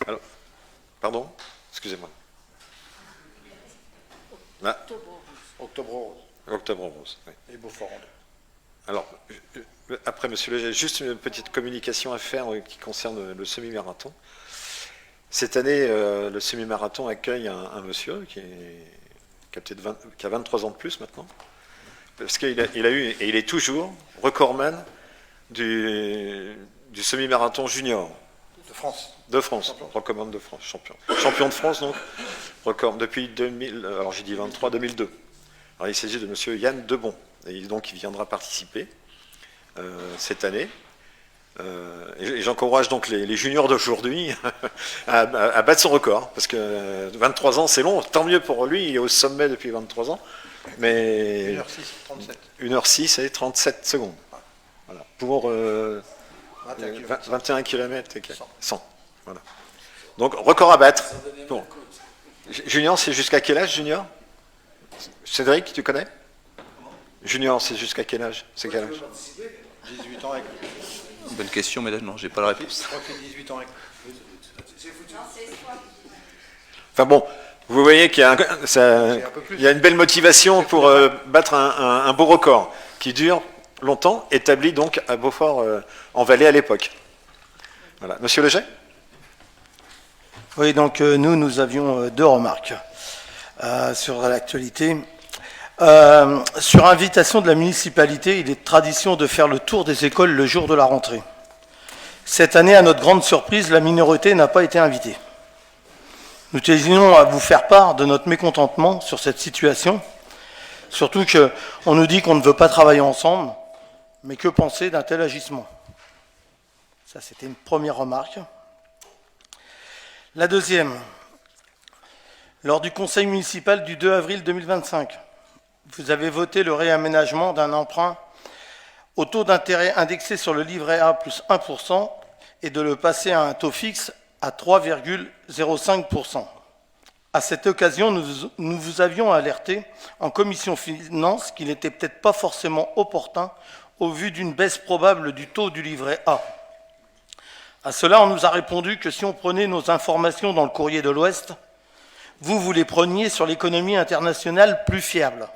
Alors, pardon ? Excusez-moi. Là. Octobre Rose. Octobre Rose, oui. Et Beaufort. Alors, après, monsieur Leger, juste une petite communication à faire qui concerne le semi-marathon. Cette année, le semi-marathon accueille un monsieur qui a 23 ans de plus maintenant, parce qu'il a eu, et il est toujours, recordman du semi-marathon junior. De France, recordman de France, champion de France, donc, record depuis 2000, alors j'ai dit 2002. Alors il s'agit de monsieur Yann Debon, et donc il viendra participer cette année. Et j'encourage donc les juniors d'aujourd'hui à battre son record, parce que 23 ans c'est long, tant mieux pour lui, il est au sommet depuis 23 ans, mais 1h06 et 37 secondes. Voilà. Pour 21 km et 100. Voilà. Donc record à battre. Bon. Junior, c'est jusqu'à quel âge, Junior ? Cédric, tu connais ? Junior, c'est jusqu'à quel âge ? C'est quel âge ? 18 ans avec. Bonne question, mais là, non, j'ai pas la réponse. Je crois que c'est 18 ans avec. Enfin bon, vous voyez qu'il y a une belle motivation pour battre un beau record qui dure longtemps, établi donc à Beaufort en Valais à l'époque. Voilà. Monsieur Leger ? Oui, donc nous avions deux remarques sur l'actualité. Sur invitation de la municipalité, il est de tradition de faire le tour des écoles le jour de la rentrée. Cette année, à notre grande surprise, la minorité n'a pas été invitée. Nous tenons à vous faire part de notre mécontentement sur cette situation, surtout qu'on nous dit qu'on ne veut pas travailler ensemble, mais que penser d'un tel agissement? Ça, c'était une première remarque. La deuxième, lors du conseil municipal du 2 avril 2025, vous avez voté le réaménagement d'un emprunt au taux d'intérêt indexé sur le livret A plus 1% et de le passer à un taux fixe à 3,05%. À cette occasion, nous vous avions alerté en commission finance qu'il n'était peut-être pas forcément opportun au vu d'une baisse probable du taux du livret A. À cela, on nous a répondu que si on prenait nos informations dans le Courrier de l'Ouest, vous les preniez sur l'économie internationale plus fiable.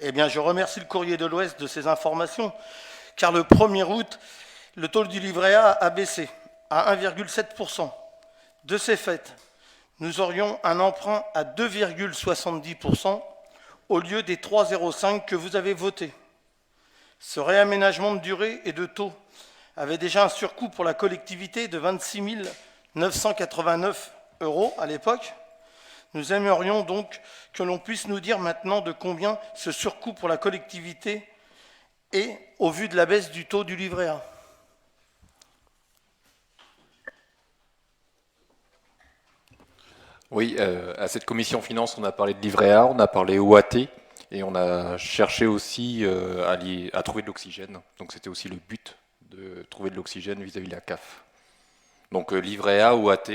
Eh bien, je remercie le Courrier de l'Ouest de ces informations, car le 1er août, le taux du livret A a baissé à 1,7%. De ces faits, nous aurions un emprunt à 2,70% au lieu des 3,05% que vous avez votés. Ce réaménagement de durée et de taux avait déjà un surcoût pour la collectivité de 26 989 € à l'époque. Nous aimerions donc que l'on puisse nous dire maintenant de combien ce surcoût pour la collectivité est au vu de la baisse du taux du livret A. Oui, à cette commission finance, on a parlé de livret A, on a parlé OAT, et on a cherché aussi à trouver de l'oxygène. Donc c'était aussi le but de trouver de l'oxygène vis-à-vis de la CAF. Donc livret A, OAT,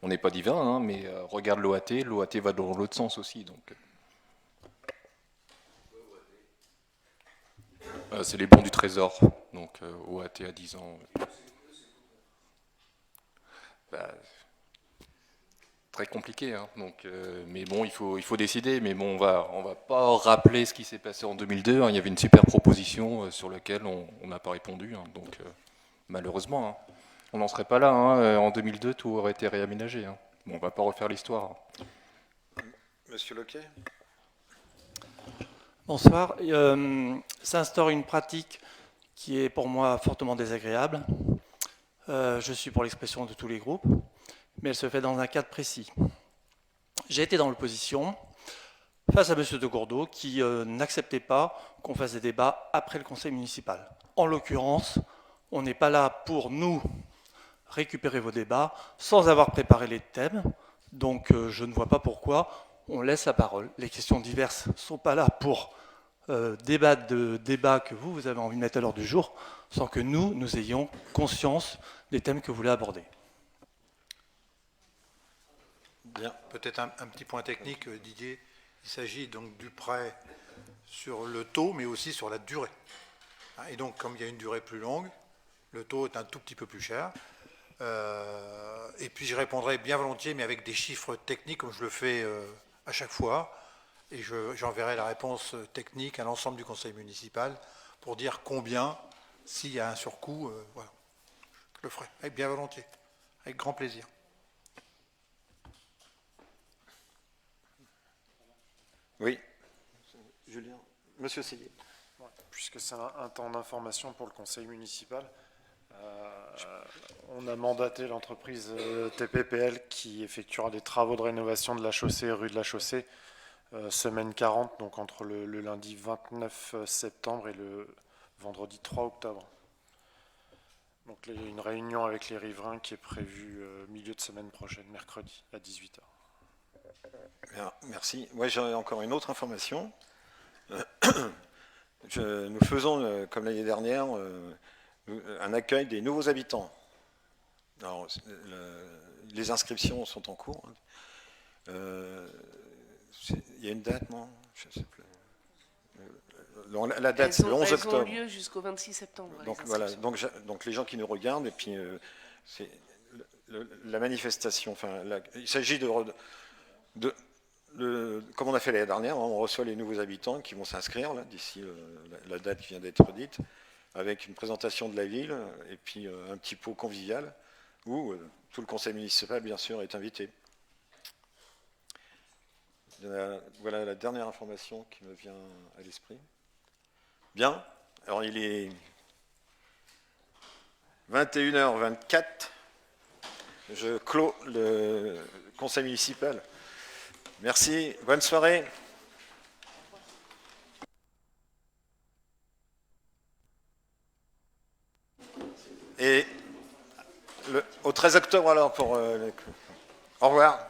on n'est pas divin, hein, mais regarde l'OAT va dans l'autre sens aussi. Donc c'est les bons du Trésor, donc OAT à 10 ans. Très compliqué, hein. Donc, mais bon, il faut décider. Mais bon, on va pas rappeler ce qui s'est passé en 2002. Hein. Il y avait une super proposition sur laquelle on n'a pas répondu. Hein. Donc, malheureusement, hein, on n'en serait pas là. Hein. En 2002, tout aurait été réaménagé. Hein. Bon, on va pas refaire l'histoire. Monsieur Lequet. Bonsoir. S'instaure une pratique qui est pour moi fortement désagréable. Je suis pour l'expression de tous les groupes, mais elle se fait dans un cadre précis. J'ai été dans l'opposition face à M. de Gourdeau qui n'acceptait pas qu'on fasse des débats après le conseil municipal. En l'occurrence, on n'est pas là pour nous récupérer vos débats sans avoir préparé les thèmes, donc je ne vois pas pourquoi on laisse la parole. Les questions diverses ne sont pas là pour débattre de débats que vous avez envie de mettre à l'ordre du jour, sans que nous ayons conscience des thèmes que vous voulez aborder. Bien. Peut-être un petit point technique, Didier. Il s'agit donc du prêt sur le taux, mais aussi sur la durée. Et donc, comme il y a une durée plus longue, le taux est un tout petit peu plus cher. Et puis, je répondrai bien volontiers, mais avec des chiffres techniques, comme je le fais à chaque fois. Et j'enverrai la réponse technique à l'ensemble du conseil municipal pour dire combien, s'il y a un surcoût, voilà. Je le ferai, avec bien volontiers, avec grand plaisir. Oui, Julien. Monsieur Séguier. Puisque c'est un temps d'information pour le conseil municipal, on a mandaté l'entreprise TPPL qui effectuera des travaux de rénovation de la chaussée, rue de la Chaussée, semaine 40, donc entre le lundi 29 septembre et le vendredi 3 octobre. Donc il y a une réunion avec les riverains qui est prévue milieu de semaine prochaine, mercredi, à 18h. Bien, merci. Moi, j'ai encore une autre information. Nous faisons, comme l'année dernière, un accueil des nouveaux habitants. Alors, les inscriptions sont en cours. Il y a une date, non? Je ne sais plus. La date, c'est le 11 octobre. Elles ont lieu jusqu'au 26 septembre. Donc, voilà, donc les gens qui nous regardent, et puis c'est la manifestation. Enfin, il s'agit comme on a fait l'année dernière, on reçoit les nouveaux habitants qui vont s'inscrire d'ici la date qui vient d'être dite, avec une présentation de la ville et puis un petit pot convivial où tout le conseil municipal, bien sûr, est invité. Voilà la dernière information qui me vient à l'esprit. Bien, alors il est 21h24. Je clôt le conseil. conseil municipal. Merci, bonne soirée. Et au 13 octobre alors pour... au revoir.